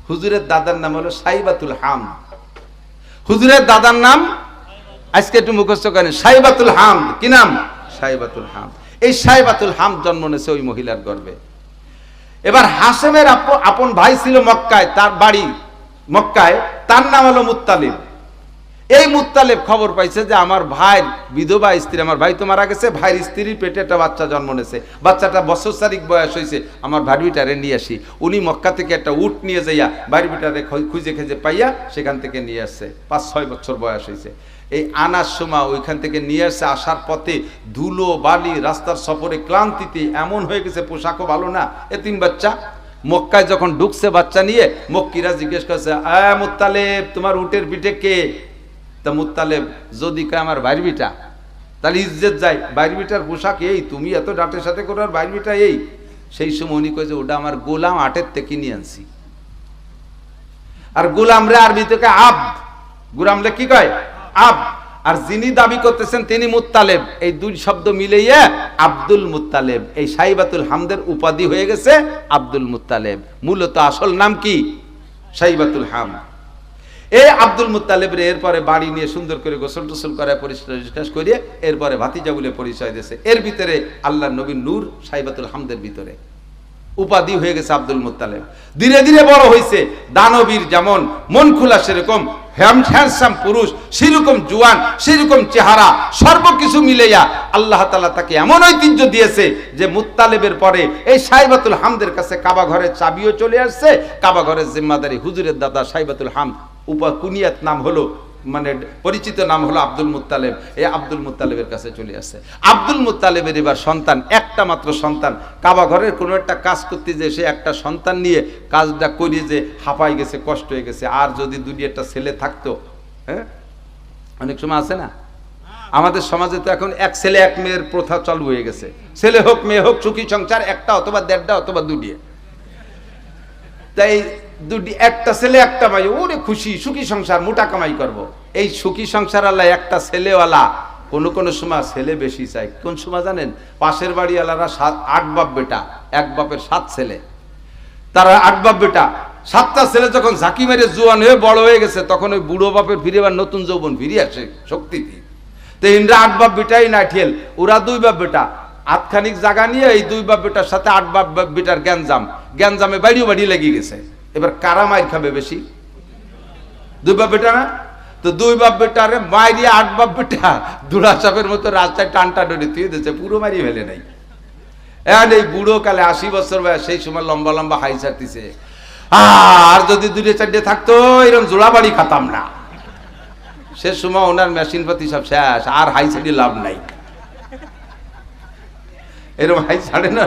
হুজুরের দাদার নাম হলো সাইবাতুল হামদ। হুজুরের দাদার নাম আজকে একটু মুখস্থ করেন, সাইবাতুল হামদ। কি নাম? সাইবাতুল হামদ। এই সাইবাতুল হামদ জন্ম নিয়েছে ওই মহিলার গর্ভে। এবার হাশেমের আপন ভাই ছিল মক্কায়, তার বাড়ি মক্কায়, তার নাম হলো মুত্তালিব। এই মুত্তালিব খবর পাইছে যে আমার ভাইয়ের বিধবা স্ত্রী, আমার ভাই তো মারা গেছে, ভাইয়ের স্ত্রীর পেটে একটা বাচ্চা জন্ম নিয়েছে, বাচ্চাটা বছর চারিক বয়স হয়েছে, আমার ভাইবিটারে নিয়ে আসি। উনি মক্কা থেকে একটা উট নিয়ে যাইয়া ভাইবিটারে খুঁজে খুঁজে পাইয়া সেখান থেকে নিয়ে আসছে। 5-6 বছর বয়স হয়েছে। এই আনার সময় ওইখান থেকে নিয়ে আসছে, আসার পথে ধুলো বালি, রাস্তার সফরে ক্লান্তিতে এমন হয়ে গেছে, পোশাকও ভালো না, এতিম বাচ্চা। মক্কায় যখন ঢুকছে বাচ্চা নিয়ে, মক্কিরা জিজ্ঞেস করছে, মুত্তালিব তোমার উটের পিঠে কে? তা মুত্তালিব যদি কয় আমার ভাইয়ের বিটা, তাহলে ইজ্জত যায়, ভাইয়ের বিটার পোশাক এই, তুমি এত ডাটের সাথে করে আর ভাইয়ের বিটা এই। সেই সময় উনি কয়েছে ওটা আমার গোলাম, আটের থেকে নিয়ে আনছি। আর গোলাম রে আরবি থেকে আব্দ, গোলাম রে কি কয়? আব্দ। আর যিনি দাবি করতেছেন তিনি মুত্তালিব, এই দুই শব্দ মিলাইয়া আব্দুল মুত্তালিব। এই সাইবাতুল হামদের উপাধি হয়ে গেছে আব্দুল মুত্তালিব। মূলত আসল নাম কি? সাইবাতুল হামদ। এই আব্দুল মুত্তালিব রে এরপরে বাড়ি নিয়ে সুন্দর করে গোসল টোসল করে পরিষ্কার করিয়ে এরপরে ভাতিজা বলে পরিচয় দিয়েছে। এর ভিতরে আল্লাহর নবীর নূর সাইবাতুল হামদের ভিতরে উপাধি হয়ে গেছে আব্দুল মুত্তালিব। ধীরে ধীরে বড় হয়েছে। দানবীর যেমন মন খোলা, সেরকম হ্যান্ডসাম পুরুষ, সেরকম জুয়ান, সেরকম চেহারা, সর্বকিছু মিলাইয়া আল্লাহ তাআলা তাকে এমন ঐতিহ্য দিয়েছে যে মুত্তালিবের পরে এই সাইবাতুল হামদের কাছে কাবা ঘরের চাবিও চলে আসছে। কাবা ঘরের জিম্মাদারি হুজুরের দাদা সাইবাতুল হামদ। কুনিয়াত নাম হলো, মানে পরিচিত নাম হলো আব্দুল মুত্তালিব। এই আব্দুল মুত্তালিবের কাছে চলে আসছে। আব্দুল মুত্তালিবের এবার সন্তান, একটা মাত্র সন্তান। কাবা ঘরের কোনো একটা কাজ করতে যে সে একটা সন্তান নিয়ে কাজটা করিয়ে যে হাঁপাই গেছে, কষ্ট হয়ে গেছে। আর যদি দুটি একটা ছেলে থাকতো, হ্যাঁ, অনেক সময় আছে না, আমাদের সমাজে তো এখন এক ছেলে এক মেয়ের প্রথা চালু হয়ে গেছে। ছেলে হোক মেয়ে হোক, সুখী সংসার, একটা অথবা দেড়টা অথবা দুটি। তাই দুটি, একটা ছেলে একটা মেয়ে, ওরে খুশি, সুখী সংসার, মোটা কামাই করব। এই সুখী সংসার আল্লাহ একটা ছেলেওয়ালা, কোন কোন সময় ছেলে বেশি চাই। কোন সময় জানেন? পাশের বাড়িওয়ালারা 8 বাপ বেটা, এক বাপের 7 ছেলে, তারা 8 বাপ বেটা, 7টা ছেলে যখন ঝাঁকি মেরে জোয়ান হয়ে বড় হয়ে গেছে, তখন ওই বুড়ো বাপের ফিরে আবার নতুন যৌবন ফিরে আসে শক্তিতে। তো ইন্দ্রা 8 বাপ বেটাই না ঠেল, ওরা 2 বাপ বেটা, আটখানিক জায়গা নিয়ে এই 2 বাপ বেটার সাথে 8 বাপ বেটার গ্যাঞ্জামে বাড়ি লেগে গেছে। এবার কারা মাইর খাবে বেশি? 2 বাপ বেটা না? তো 2 বাপ বেটারে মাইরিয়ে 8 বাপ বেটা দুরা সাপের মতো রাস্তায় টানটা ডরে তুই দিয়েছে, পুরো মারিয়ে ফেলে নাই। এখন এই বুড়ো কালে 80 বছর বয়স, সেই সময় লম্বা লম্বা হাই ছাড়তিছে। আর যদি 2-4টে থাকতো এরকম জোড়া বাড়ি খাতাম না। সে সময় ওনার মেশিন পাতি সব শেষ, আর হাই ছাড়িয়ে লাভ নাই। এরকম হাই ছাড়ে না,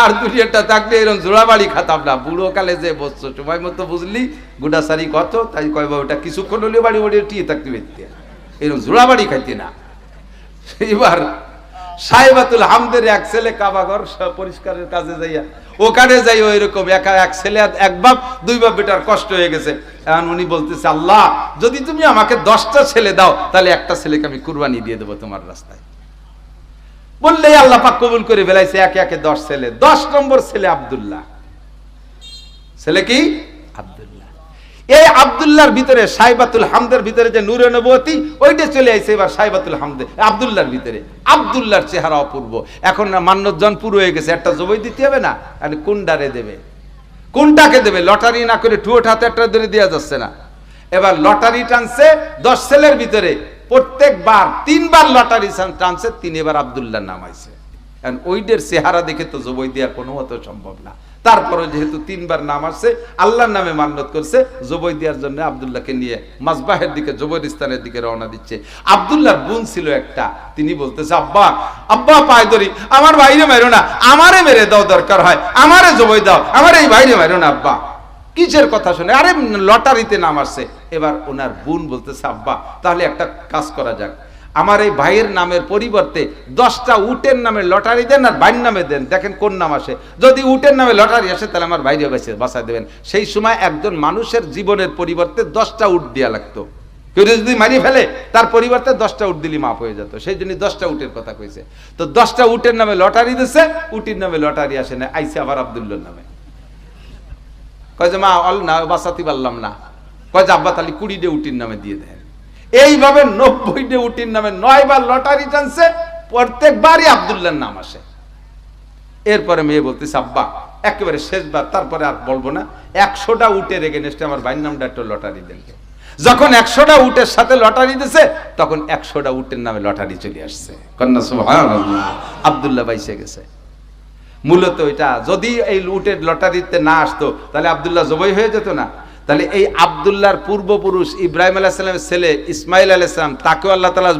আর 2-একটা থাকলে এরকম জোড়া বাড়ি খাতাম না। বুড়ো কালে যে বসছো সময় মতো বুঝলি গুডাসারি কত, তাই কয় ওটা কিছুক্ষণ হলেও বাড়ি বাড়ি টিয়ে থাকতে পারতে, এরকম জোড়া বাড়ি খাইতে না। এবার সাইবাতুল হামদের এক ছেলে কাবাঘর পরিষ্কারের কাজে যাইয়া ওখানে যাই, ওই রকম এক ছেলে এক বাপ 2 বাপ বেটার কষ্ট হয়ে গেছে। এখন উনি বলতেছে, আল্লাহ যদি তুমি আমাকে 10টা ছেলে দাও, তাহলে একটা ছেলেকে আমি কুরবানি দিয়ে দেবো তোমার রাস্তায়। বললেই আল্লাহ পাক কবুল করে ফেলাইছে, একে একে 10 ছেলে। 10 নম্বর ছেলে আব্দুল্লাহ। ছেলে কি? আব্দুল্লাহ। এই আব্দুল্লাহর ভিতরে সাইবাতুল হামদের ভিতরে যে নূরে নবুয়তি, ওইটা চলে আইছে এবার সাইবাতুল হামদে আব্দুল্লাহর ভিতরে। আব্দুল্লাহর চেহারা অপূর্ব। এখন না মান্যজন পুরো হয়ে গেছে, একটা জবই দিতে হবে না, আর কোনটারে দেবে, কোনটাকে দেবে? লটারি না করে ঠুয়োট হাতে একটা ধরে দেওয়া যাচ্ছে না। এবার লটারি টানছে 10 ছেলের ভিতরে, প্রত্যেকবার 3 বার লটারি টানছে, 3 বার আব্দুল্লাহর নাম আইছে। ওইদের চেহারা দেখে তো জবই দেওয়া কোনো মতো সম্ভব না। তারপরে যেহেতু 3 বার নাম আসছে, আল্লাহর নামে মান্নত করছে, জবাই দেওয়ার জন্য আব্দুল্লাহকে নিয়ে মাসবাহের দিকে, জবরস্থানের দিকে রওনা দিচ্ছে। আব্দুল্লাহর বোন ছিল একটা, তিনি বলতেছে, আব্বা আব্বা পায় ধরি, আমার ভাইরে মারো না, আমারে মেরে দাও, দরকার হয় আমারে জবাই দাও, আমার এই ভাইরে মারো না আব্বা। কিসের কথা শুনে? আরে লটারিতে নাম আসছে। এবার ওনার বোন বলতেছে, আব্বা তাহলে একটা কাজ করা যাক, আমার এই ভাইয়ের নামের পরিবর্তে 10টা উটের নামে লটারি দেন আর ভাইয়ের নামে দেন, দেখেন কোন নাম আসে। যদি উটের নামে লটারি আসে তাহলে আমার ভাইরে বাঁচায় দেবেন। সেই সময় একজন মানুষের জীবনের পরিবর্তে 10টা উট দেওয়া লাগতো। কেউ যদি মারিয়ে ফেলে তার পরিবর্তে 10টা উট দিলি মাফ হয়ে যেত, সেই জন্য 10টা উটের কথা কইছে। তো 10টা উটের নামে লটারি দিছে, উটির নামে লটারি আসে না, আইসে আবার আব্দুল্লাহর নামে। কয় যে মা অল না, বাঁচাতে পারলাম না। কয় যে আব্বা তাহলে 20 উটির নামে দিয়ে দেন। এইভাবে 90 উটির নামে 9 বার লটারি টানছে, প্রত্যেকবারই আব্দুল্লাহর নাম আসে। এরপরে মেয়ে বলতেছে, আব্বা একেবারে শেষবার, তারপরে আর বলবো না, 100টা উটের এগেনস্টে আমার ভাইয়ের নামটা একটা লটারি দেন। যখন 100টা উটের সাথে লটারি দিছে, তখন 100টা উটের নামে লটারি চলে আসছে। কন্যা সুবহানাল্লাহ, আব্দুল্লাহ বাইসে গেছে। মূলত এটা যদি এই উটের লটারিতে না আসতো তাহলে আব্দুল্লাহ জবাই হয়ে যেত না। তাহলে এই আব্দুল্লাহর পূর্বপুরুষ ইব্রাহিম আলাইহিস সালামের ছেলে ইসমাইল আলাইহিস সালাম, তাকেও আল্লাহ তাআলা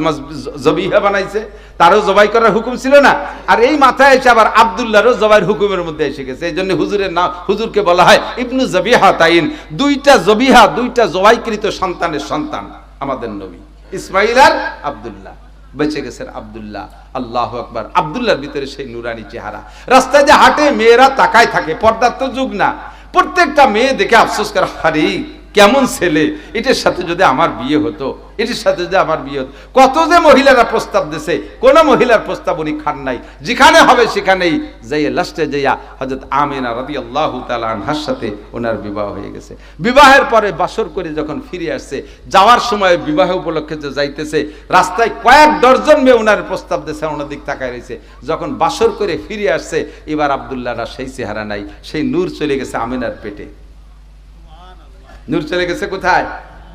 জবিহা বানাইছে, তারও জবাই করার হুকুম ছিল না। আর এই মাথায় এসে আবার আব্দুল্লাহরও জবাইয়ের হুকুমের মধ্যে এসে গেছে। এই জন্য হুজুরের নাম, হুজুরকে বলা হয় ইবনু জবিহা তাইন, 2টা জবিহা, 2টা জবাইকৃত সন্তানের সন্তান আমাদের নবী ইসমাইল আর আব্দুল্লাহ। বেঁচে গেছেন আব্দুল্লাহ। আল্লাহু আকবার। আব্দুল্লাহর ভিতরে সেই নুরানি চেহারা। রাস্তায় যে হাঁটে মেয়েরা তাকায় থাকে, পর্দার তো যুগ না, প্রত্যেকটা মেয়ে দেখে আফসোস করে, হারি কেমন ছেলে, এটার সাথে যদি আমার বিয়ে হতো, এটার সাথে যদি আমার বিয়ে হতো। কত যে মহিলারা প্রস্তাব দিছে, কোন মহিলার প্রস্তাব উনি খান নাই। যেখানে হবে সেখানেই যাইয়া লাস্টে যাইয়া হযরত আমিনা রাদিয়াল্লাহু তাআলা আনহার সাথে ওনার বিবাহ হয়ে গেছে। বিবাহের পরে বাসর করে যখন ফিরে আসছে, যাওয়ার সময় বিবাহ উপলক্ষে যে যাইতেছে, রাস্তায় কয়েক ডজন মেয়ে ওনার প্রস্তাব দিয়েছে, ওনার দিক তাকায় রয়েছে। যখন বাসর করে ফিরে আসছে, এবার আব্দুল্লাহরা সেই চেহারা নাই, সেই নূর চলে গেছে আমিনার পেটে। নূর চলে গেছে কোথায়?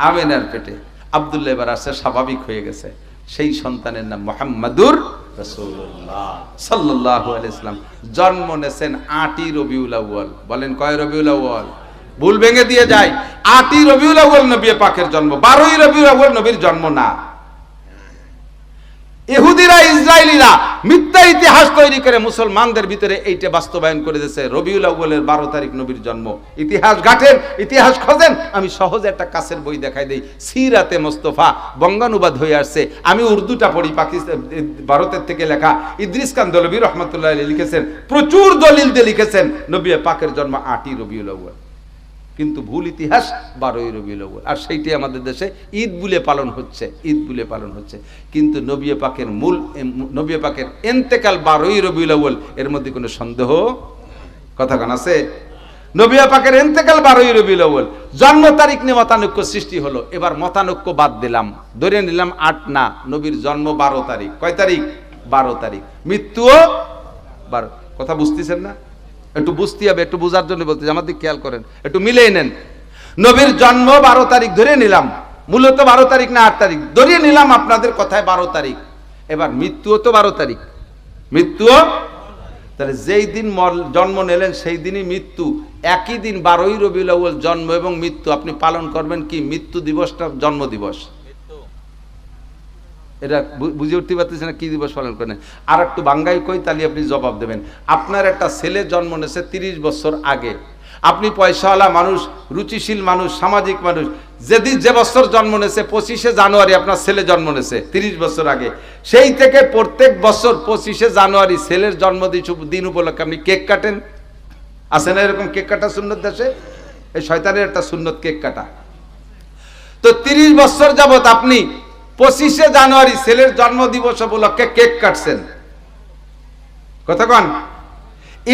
আমিনার পেটে। আব্দুল্লাহ এবার আসছে, স্বাভাবিক হয়ে গেছে। সেই সন্তানের নাম মুহাম্মাদুর রাসূলুল্লাহ সাল্লাল্লাহু আলাইহি ওয়াসাল্লাম। জন্ম নেছেন 8ই রবিউল আউয়াল। বলেন কয় রবিউল আউয়াল? ভুল ভেঙে দিয়ে যায়। 8ই রবিউল আউয়াল নবী পাকের জন্ম, 12ই রবিউল আউয়াল নবীর জন্ম না। ইহুদিরা, ইসরায়েলিরা মিথ্যা ইতিহাস তৈরি করে মুসলমানদের ভিতরে এইটা বাস্তবায়ন করে দিয়েছে, রবিউল আউয়ালের 12 তারিখ নবীর জন্ম। ইতিহাস ঘাটেন, ইতিহাস খোঁজেন। আমি সহজে একটা কাছের বই দেখাই দেই, সিরাতে মুস্তাফা, বঙ্গানুবাদ হয়ে আসছে। আমি উর্দুটা পড়ি, পাকিস্তান ভারতের থেকে লেখা। ইদ্রিস খান দলবী রহমাতুল্লাহ আলাইহি লিখেছেন, প্রচুর দলিল দিয়ে লিখেছেন নবী পাকের জন্ম 8ই রবিউল আউয়াল, কিন্তু ভুল ইতিহাস 12ই রবিউল আউয়াল। আর সেইটাই আমাদের দেশে ঈদ বলে পালন হচ্ছে, ঈদ বলে পালন হচ্ছে। কিন্তু নবী পাকের মূল, নবী পাকের ইন্তেকাল 12ই রবিউল আউয়াল, এর মধ্যে কোনো সন্দেহ কথা কান আছে? নবী পাকের ইন্তেকাল 12ই রবিউল আউয়াল। জন্ম তারিখ নিয়ে মতানৈক্য সৃষ্টি হলো। এবার মতানৈক্য বাদ দিলাম, ধরে নিলাম 8 না, নবীর জন্ম 12 তারিখ। কয় তারিখ? 12 তারিখ। মৃত্যুও 12। কথা বুঝতেছেন না? একটু বুঝতে হবে, একটু বোঝার জন্য বলতে, আমার দিকে খেয়াল করেন, একটু মিলিয়ে নেন। নবীর জন্ম 12 তারিখ ধরে নিলাম, মূলত 12 তারিখ না 8 তারিখ ধরে নিলাম, আপনাদের কথায় 12 তারিখ। এবার মৃত্যুও তো 12 তারিখ, মৃত্যুও। তাহলে যেই দিন জন্ম নিলেন সেই দিনই মৃত্যু। একই দিন 12ই রবিউল আউয়াল জন্ম এবং মৃত্যু, আপনি পালন করবেন কি? মৃত্যু দিবসটা জন্ম দিবস। এটা বুঝে উঠতে পারতেছে না কি দিবস পালন করেন। আর একটু বাঙ্গাই কই, তাহলে আপনি জবাব দেবেন। আপনার একটা ছেলে জন্ম নিয়েছে 30 বছর আগে, আপনি পয়সাওয়ালা মানুষ, রুচিশীল মানুষ, সামাজিক মানুষ, যেদিন যে বছর জন্ম নিয়েছে 25শে জানুয়ারি আপনার ছেলে জন্ম নিয়েছে 30 বছর আগে, সেই থেকে প্রত্যেক বছর 25শে জানুয়ারি ছেলের জন্মদিন উপলক্ষে আপনি কেক কাটেন। আছে না এরকম কেক কাটা সুন্নত দেশে? এই শয়তানের একটা সুন্নত কেক কাটা। তো 30 বছর যাবত আপনি 25শে জানুয়ারি ছেলের জন্মদিবস উপলক্ষে কেক কাটছেন, কথা কন।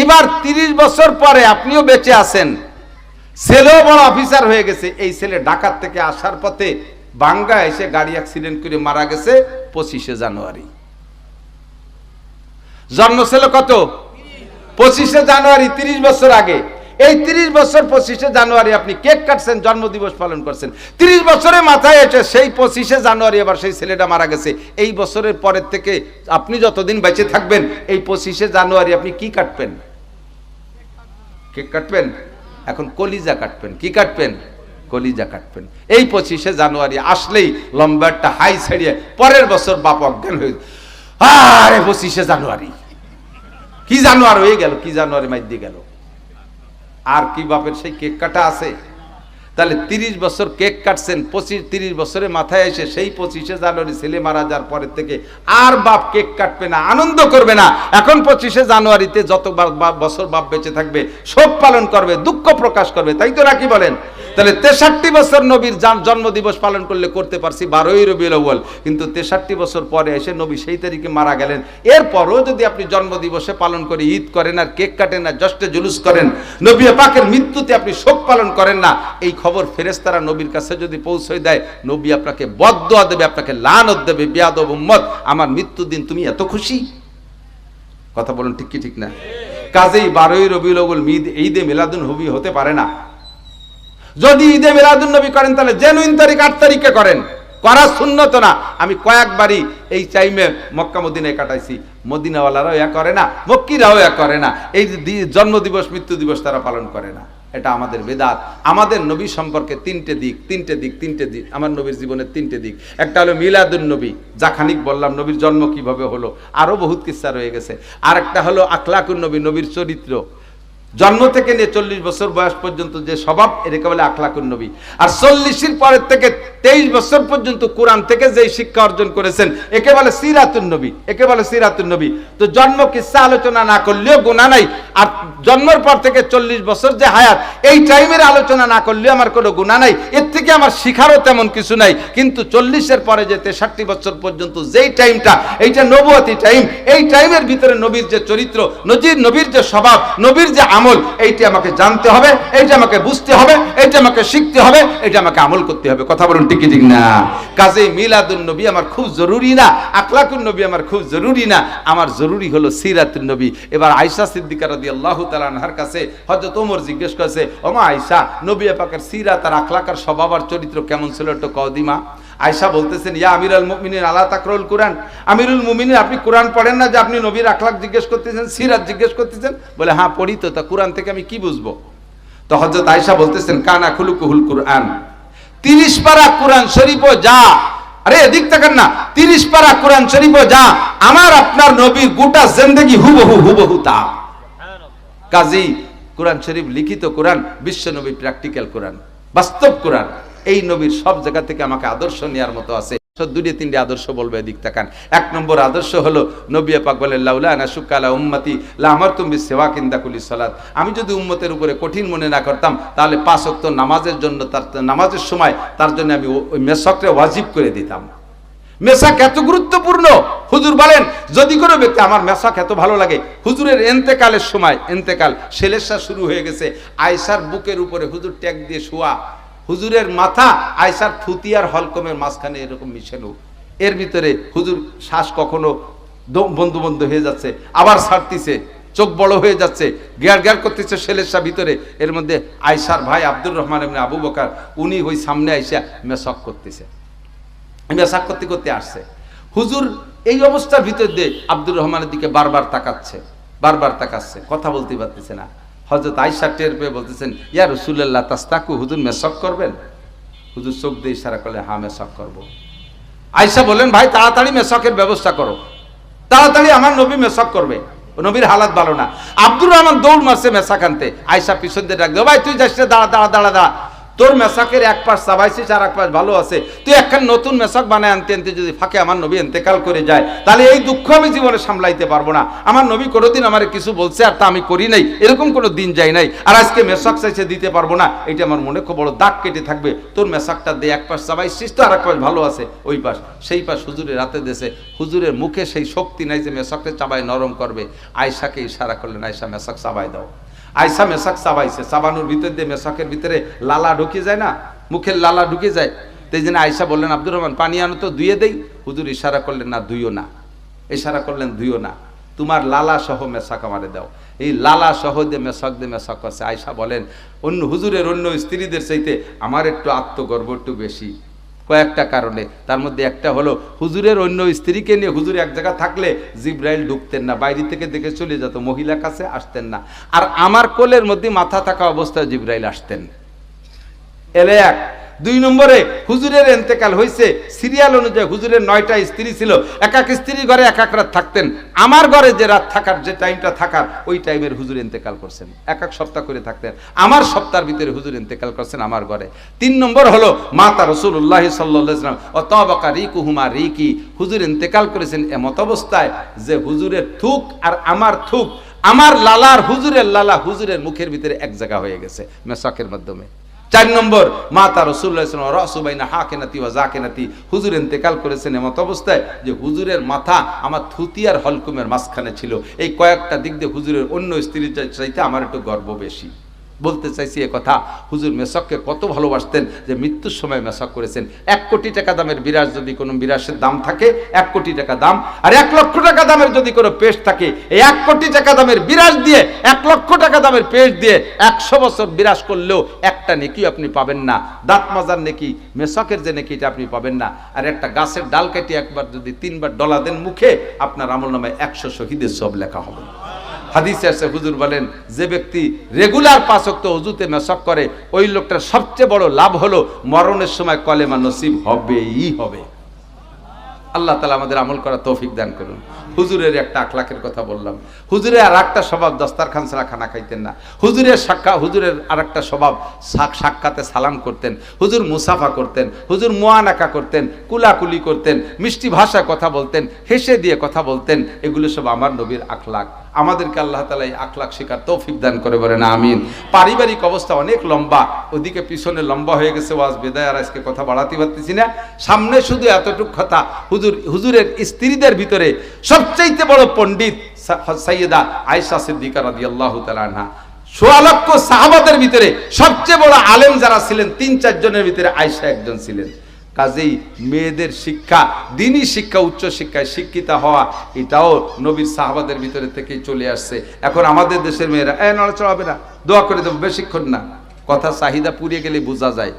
এবার 30 বছর পরে আপনিও বেঁচে আছেন, ছেলেও বড় অফিসার হয়ে গেছে। এই ছেলে ঢাকা থেকে আসার পথে বাঙ্গা এসে গাড়ি অ্যাক্সিডেন্ট করে মারা গেছে 25শে জানুয়ারি। জন্ম ছিল কত? 25শে জানুয়ারি, 30 বছর আগে। এই 30 বছর 25শে জানুয়ারি আপনি কেক কাটছেন, জন্মদিবস পালন করছেন। 30 বছরের মাথায় এসে সেই 25শে জানুয়ারি আবার সেই ছেলেটা মারা গেছে। এই বছরের পরের থেকে আপনি যতদিন বেঁচে থাকবেন, এই 25শে জানুয়ারি আপনি কি কাটবেন? কেক কাটবেন, এখন কলিজা কাটবেন। কি কাটবেন? কলিজা কাটবেন। এই 25শে জানুয়ারি আসলেই লম্বা একটা হাই ছাড়িয়ে পরের বছর বাপ অজ্ঞান হয়ে, আরে 25শে জানুয়ারি, কি জানুয়ারি হয়ে গেল, কি জানুয়ারি মাইর দিয়ে গেল, আর কি বাপের সেই কেক কাটা আছে? তাহলে 30 বছর কেক কাটছেন, 25-30 বছরের মাথায় এসে সেই 25শে জানুয়ারি ছেলে মারা যাওয়ার পরের থেকে আর বাপ কেক কাটবে না, আনন্দ করবে না। এখন 25শে জানুয়ারিতে যত বছর বাপ বেঁচে থাকবে শোক পালন করবে, দুঃখ প্রকাশ করবে, তাই তো নাকি বলেন? তাহলে 63 বছর নবীর জন্মদিবস পালন করলে করতে পারছি 12ই রবিউল আউয়াল, কিন্তু 63 বছর পরে এসে নবী সেই তারিখে মারা গেলেন। এরপরও যদি আপনি জন্মদিবসে পালন করে ঈদ করেন আর কেক কাটেন আর জশ্নে জুলুস করেন, নবী পাকের মৃত্যুতে আপনি শোক পালন করেন না, এই খবর ফেরেশতারা নবীর কাছে যদি পৌঁছে দেয়, নবী আপনাকে বদদুয়া দেবে, আপনাকে লানত দেবে, বেয়াদব উম্মত, আমার মৃত্যুর দিন তুমি এত খুশি? কথা বলুন ঠিক কি ঠিক না? কাজেই 12ই রবিউল আউয়াল ঈদে মিলাদুন নবী হতে পারে না। যদি ঈদে মিলাদুন নবী করেন তাহলে জেনুইন তারিখ 8 তারিখে করেন, করা সুন্নত না। আমি কয়েকবারই এই টাইমে মক্কা মদিনায় কাটাইছি, মদিনাওয়ালারাও ইয়া করে না, মক্কিরাও ইয়া করে না, এই জন্মদিবস মৃত্যু দিবস তারা পালন করে না। এটা আমাদের বেদাত। আমাদের নবী সম্পর্কে তিনটে দিক, আমার নবীর জীবনের 3টে দিক। একটা হলো মিলাদুন নবী, যা খানিক বললাম নবীর জন্ম কিভাবে হলো, আরো বহুত কিসসা রয়ে গেছে। আর একটা হলো আখলাকুন নবী, নবীর চরিত্র, জন্ম থেকে নিয়ে 40 বছর বয়স পর্যন্ত যে স্বভাব, এটাকে বলে আখলাকুন নবী। আর 40-এর পরের থেকে 23 বছর পর্যন্ত কোরআন থেকে যে শিক্ষা অর্জন করেছেন, একে বলে সিরাতুন নবী, একে বলে সিরাতুন নবী। তো জন্ম কিসসা আলোচনা না করলেও গুনাহ নাই, আর জন্মের পর থেকে 40 বছর যে হায়াত, এই টাইমের আলোচনা না করলেও আমার কোনো গুনাহ নাই, এর থেকে আমার শিখারও তেমন কিছু নাই। কিন্তু 40-এর পরে যে 63 বছর পর্যন্ত যেই টাইমটা, এইটা নবুয়তি টাইম, এই টাইমের ভিতরে নবীর যে চরিত্র, নবীর যে স্বভাব, নবীর যে আমল, এইটা আমাকে জানতে হবে, এইটা আমাকে বুঝতে হবে, এইটা আমাকে শিখতে হবে, এটা আমাকে আমল করতে হবে। কথা বলুন ঠিক ঠিক না? কাজেই মিলাদুন নবী আমার খুব জরুরি না, আখলাকুন নবী আমার খুব জরুরি না, আমার জরুরি হলো সিরাতুন নবী। এবার আয়েশা সিদ্দিকা রাদিয়াল্লাহু তাআলা আনহার কাছে হযরত ওমর জিজ্ঞেস করেছে, ওমা আয়েশা, নবী পাকের সিরাত আর আখলাক আর স্বভাব আর চরিত্র কেমন ছিল একটু কও দিমা। আয়েশা বলতেছেন, ইয়া আমিরুল মুমিনিন আলা তাকরাউল কুরআন, আমিরুল মুমিনিন আপনি কোরআন পড়েন না যে আপনি নবীর আখলাক জিজ্ঞেস করতেছেন, সিরাত জিজ্ঞেস করতেছেন? বলে হ্যাঁ পড়ি তো, তা কোরআন থেকে আমি কি বুঝবো? তো হযরত আয়েশা বলতেছেন, কানা খুলুকুহুল কুরআন, 30 পারা কোরআন শরীফও যা, আরে এদিক তাকান না, 30 পারা কোরআন শরীফও যা আমার আপনার নবীর গোটা জিন্দেগি হুবহু তা। কাজী কোরআন শরীফ লিখিত কোরআন, বিশ্ব নবী প্র্যাকটিক্যাল কোরআন, বাস্তব কোরআন, এই নবীর সব জায়গা থেকে আমাকে আদর্শ নেওয়ার মতো আছে। 2-3টে আদর্শ বলবো, এদিক তাকান। 1 নম্বর আদর্শ হলো নবী পাক বলেন, লাউলা আনা শুক্কালা উম্মতি লা আমারতুম বিসওয়াক ইনদা কুল্লি সালাত, আমি যদি উম্মতের উপরে কঠিন মনে না করতাম, তাহলে 5 ওয়াক্ত নামাজের জন্য, তার নামাজের সময় তার জন্য আমি ওই মেসাককে ওয়াজিব করে দিতাম। মেসাক এত গুরুত্বপূর্ণ। হুজুর বলেন, যদি কোনো ব্যক্তি, আমার মেসাক এত ভালো লাগে, হুজুরের এন্তেকালের সময়, এন্তেকাল সেলেসা শুরু হয়ে গেছে, আয়েশার বুকের উপরে হুজুর ট্যাগ দিয়ে শোয়া, হুজুরের মাথা আয়েশার থুতিয়ার হলকমের মাঝখানে এরকম মিশানো, এর ভিতরে হুজুর শ্বাস কখনো বন্ধু হয়ে যাচ্ছে, আবার ছাড়তিছে, চোখ বড় হয়ে যাচ্ছে, গ্যার করতেছে সেলেসা ভিতরে, এর মধ্যে আয়েশার ভাই আব্দুর রহমান ইবনে আবু বকর, উনি ওই সামনে আইসা মেসাক করতেছে, মেসাক করতে করতে আসছে। হুজুর এই অবস্থার ভিতর দিয়ে আব্দুর রহমানের দিকে বারবার তাকাচ্ছে, কথা বলতে পারতেছে না। হযরত আয়েশা টের পেয়ে বলতেছেন, ইয়া রাসূলুল্লাহ তাস্তাকু, হুজুর মেসাক করবেন? হুজুর চোখ দিয়ে ইশারা করলে, হ্যাঁ মেসাক করব। আয়েশা বলেন, ভাই তাড়াতাড়ি মেসাকের ব্যবস্থা করো, তাড়াতাড়ি আমার নবী মেসাক করবে, নবীর হালাত ভালো না। আব্দুর রহমান দৌড় মারছে মেসাক আনতে, আয়েশা পিছন দিয়ে ডাক, ভাই তুই যাস, দাঁড়া, তোর মেসাকের এক পাশ চাবাইছিস আর এক পাশ ভালো আছে, তুই একখান নতুন মেসাক বানায় আনতে যদি ফাঁকে আমার নবী ইন্তেকাল করে যায়, তাহলে এই দুঃখ আমি জীবনে সামলাইতে পারবো না। আমার নবী কোনোদিন আমার কিছু বলছে আর তা আমি করি নাই, এরকম কোনো দিন যাই নাই, আর আজকে মেসাক চাইছে দিতে পারবো না, এটা আমার মনে খুব বড় দাগ কেটে থাকবে। তোর মেসাকটা দিয়ে এক পাশ চাবাইছিস তো আর এক পাশ ভালো আছে, ওই পাশ, সেই পাশ হুজুরের রাতে দেশে, হুজুরের মুখে সেই শক্তি নাই যে মেসাকটা চাবাই নরম করবে। আয়েশাকে ইশারা করলেন, আয়েশা মেসাক চাবাই দাও। আয়েশা মেসাক চাবাইছে, চাবানোর ভিতর দিয়ে মেসাকের ভিতরে লালা ঢুকে যায় না, মুখের লালা ঢুকে যায়, তাই জন্য আয়েশা বললেন, আব্দুর রহমান পানি আনো তো, ধুয়ে দেই। হুজুর ইশারা করলেন, না ধুইও না, ইশারা করলেন ধুইও না, তোমার লালা সহ মেসাক আমারে দাও। এই লালা সহ দিয়ে মেসাক আছে। আয়েশা বলেন, হুজুরের অন্য স্ত্রীদের চাইতে আমার একটু আত্মগর্ব একটু বেশি, কয়েকটা কারণে, তার মধ্যে একটা হলো হুজুরের অন্য স্ত্রীকে নিয়ে হুজুর এক জায়গা থাকলে জিব্রাইল ঢুকতেন না, বাইরে থেকে দেখে চলে যেত, মহিলা কাছে আসতেন না। আর আমার কোলের মধ্যে মাথা থাকা অবস্থায় জিব্রাইল আসতেন। এলে এক। 2 নম্বরে হুজুরের ইন্তেকাল হয়েছে সিরিয়াল অনুযায়ী, হুজুরের 9টা স্ত্রী ছিল, এক এক স্ত্রী ঘরে এক এক রাত থাকতেন। আমার ঘরে যে রাত থাকার, যে টাইমটা থাকার, ওই টাইমের হুজুর ইন্তেকাল করছেন, এক এক সপ্তাহ করে থাকতেন। আমার সপ্তাহের ভিতরে হুজুর ইন্তেকাল করছেন আমার ঘরে। 3 নম্বর হলো মাতা রাসূলুল্লাহ সাল্লাল্লাহু আলাইহি ওয়াসাল্লাম ও তাবাকা রিকুহুমা রিকি, হুজুর ইন্তেকাল করেছেন এমত অবস্থায় যে হুজুরের থুক আর আমার থুক, আমার লালার হুজুরের লালা হুজুরের মুখের ভিতরে এক জায়গা হয়ে গেছে মেসাকের মাধ্যমে। 4 নম্বর মাতা রাসূলুল্লাহ সাল্লাল্লাহু আলাইহি ওয়াসাল্লাম রাসু বাইনা হাকিনাতি ওয়া জাকিনাতি, হুজুর ইন্তেকাল করেছেন এমত অবস্থায় যে হুজুরের মাথা আমার থুতি আর হলকুমের মাঝখানে ছিল। এই কয়েকটা দিক দিয়ে হুজুরের অন্য স্ত্রীর চাইতে আমার একটু গর্ব বেশি। বলতে চাইছি এ কথা, হুজুর মেসাককে কত ভালোবাসতেন যে মৃত্যুর সময় মেসাক করেছেন। 1 কোটি টাকা দামের বিরাজ যদি কোনো বিরাসের দাম থাকে 1 কোটি টাকা দাম, আর 1 লক্ষ টাকা দামের যদি কোনো পেস্ট থাকে, এই 1 কোটি টাকা দামের বিরাজ দিয়ে 1 লক্ষ টাকা দামের পেস্ট দিয়ে 100 বছর বিরাজ করলেও একটা নেকি আপনি পাবেন না। দাঁত মাজার নেকি, মেসাকের যে নেকিটা আপনি পাবেন না। আর একটা গাছের ডাল কেটে একবার যদি 3 বার ডলা দেন মুখে, আপনার আমলনামায় 100 শহীদের সব লেখা হবে। হাদিসে আছে হুজুর বলেন যে ব্যক্তি রেগুলার 5 ওয়াক্ত ওযুতে মেসাক করে, ওই লোকটার সবচেয়ে বড় লাভ হলো মরণের সময় কলেমা নসিব হবেই হবে। আল্লাহ তাআলা আমাদের আমল করার তৌফিক দান করুন। হুজুরের একটা আখলাকের কথা বললাম, হুজুরের আর একটা স্বভাব দস্তারখান ছাড়া খানা খাইতেন না। হুজুরের আর একটা স্বভাব সাক্ষাতে সালাম করতেন, হুজুর মুসাফা করতেন, হুজুর মুআনাকা করতেন, কুলাকুলি করতেন, মিষ্টি ভাষায় কথা বলতেন, হেসে দিয়ে কথা বলতেন। এগুলো সব আমার নবীর আখলাক। আমাদেরকে আল্লাহ তাআলা এই আখলাক শেখার তৌফিক দান করে বলেন আমিন। পারিবারিক অবস্থা অনেক লম্বা, ওদিকে পিছনে লম্বা হয়ে গেছে ওয়াজ বেদায়, আর আজকে কথা বাড়াতে পারতেছি না। সামনে শুধু এতটুকু কথা, হুজুরের স্ত্রীদের ভিতরে সবচাইতে বড় পণ্ডিত সাইয়্যিদা আয়েশা সিদ্দিকা রাদিয়াল্লাহু তাআলা আনহা। ১৬ লক্ষ সাহাবাদের ভিতরে সবচেয়ে বড় আলেম যারা ছিলেন ৩-৪ জনের ভিতরে আয়েশা একজন ছিলেন। কাজেই মেয়েদের শিক্ষা, দ্বীনি শিক্ষা, উচ্চ শিক্ষায় শিক্ষিতা হওয়া, এটাও নবীর সাহাবাদের ভিতরে থেকেই চলে আসছে। এখন আমাদের দেশের মেয়েরা নড়াচড়া হবে না, দোয়া করে দেবো, বেশিক্ষণ না, কথা চাহিদা পুড়িয়ে গেলে বোঝা যায়।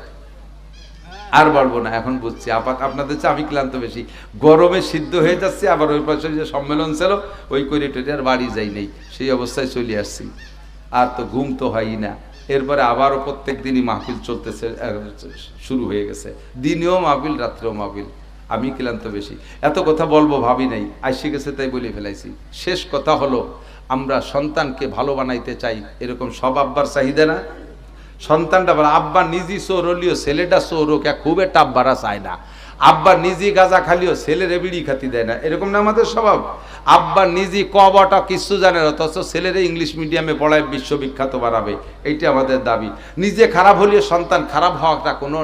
আর বলবো না, এখন বুঝছি আপনাদের চেয়ে আমি ক্লান্ত বেশি, গরমে সিদ্ধ হয়ে যাচ্ছে। আবার ওই পাশে যে সম্মেলন ছিল ওই করে টেরে আর বাড়ি যাই নেই, সেই অবস্থায় চলে আসছি। আর তো ঘুম তো হয়ই না। এরপরে আবারও প্রত্যেক দিনই মাহফিল চলতেছে, শুরু হয়ে গেছে, দিনেও মাহফিল, রাত্রেও মাহফিল। আমি ক্লান্ত বেশি, এত কথা বলবো ভাবি নাই, আইসে গেছে তাই বলে ফেলাইছি। শেষ কথা হলো, আমরা সন্তানকে ভালো বানাইতে চাই, এরকম সব আব্বার চাহিদা না। সন্তানটা বলে আব্বা নিজে চোর হলিও ছেলেটা চোর হোক, খুব একটা আব্বারা চায় না। আব্বা নিজে গাঁজা খালিও ছেলেরে বিড়ি খাতি দেয় না, এরকম না আমাদের স্বভাব। আব্বা নিজে কবটা কিছু জানে না, অথচ ছেলেরে ইংলিশ মিডিয়ামে পড়ায় বিশ্ববিখ্যাত বানাবে, এইটা আমাদের দাবি। নিজে খারাপ হলেও সন্তান খারাপ হওয়াটা কোনো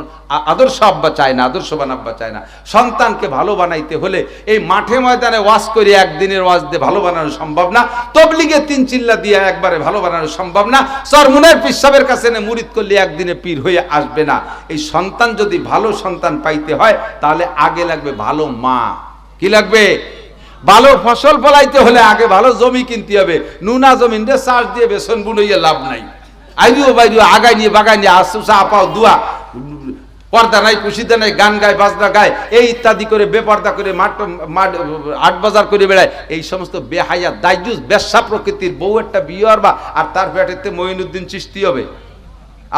আদর্শ আব্বা চায় না, আদর্শবান আব্বা চায় না। সন্তানকে ভালো বানাইতে হলে এই মাঠে ময়দানে ওয়াজ করে একদিনের ওয়াজ দিয়ে ভালো বানানো সম্ভব না, তবলিগে 3 চিল্লা দিয়ে একবারে ভালো বানানো সম্ভব না, চরমুনের পিসাবের কাছে এনে মুরিদ করলে একদিনে পীর হয়ে আসবে না। এই সন্তান যদি ভালো সন্তান পাইতে হয় তাহলে আগে লাগবে ভালো মা। কি লাগবে? ভালো ফসল ফলাইতে হলে আগে ভালো জমি কিনতে হবে। নুনা জমিন রে চাষ দিয়ে বেসন বুনইয়া লাভ নাই। আইরিও বাইরিও আগাই নিয়ে বাগাই নিয়ে আসুসা আপাও দুয়া, পর্দা নাই, পুশিদা নাই, গান গায়, বাজনা গায়, এই ইত্যাদি করে বেপর্দা করে হাট বাজার করে বেড়ায়। এই সমস্ত বেহায়া দাইজুস বেশ্যা প্রকৃতির বউ একটা বিয়ে হবা, আর তার পেটেতে মঈনুদ্দিন চিশতি হবে,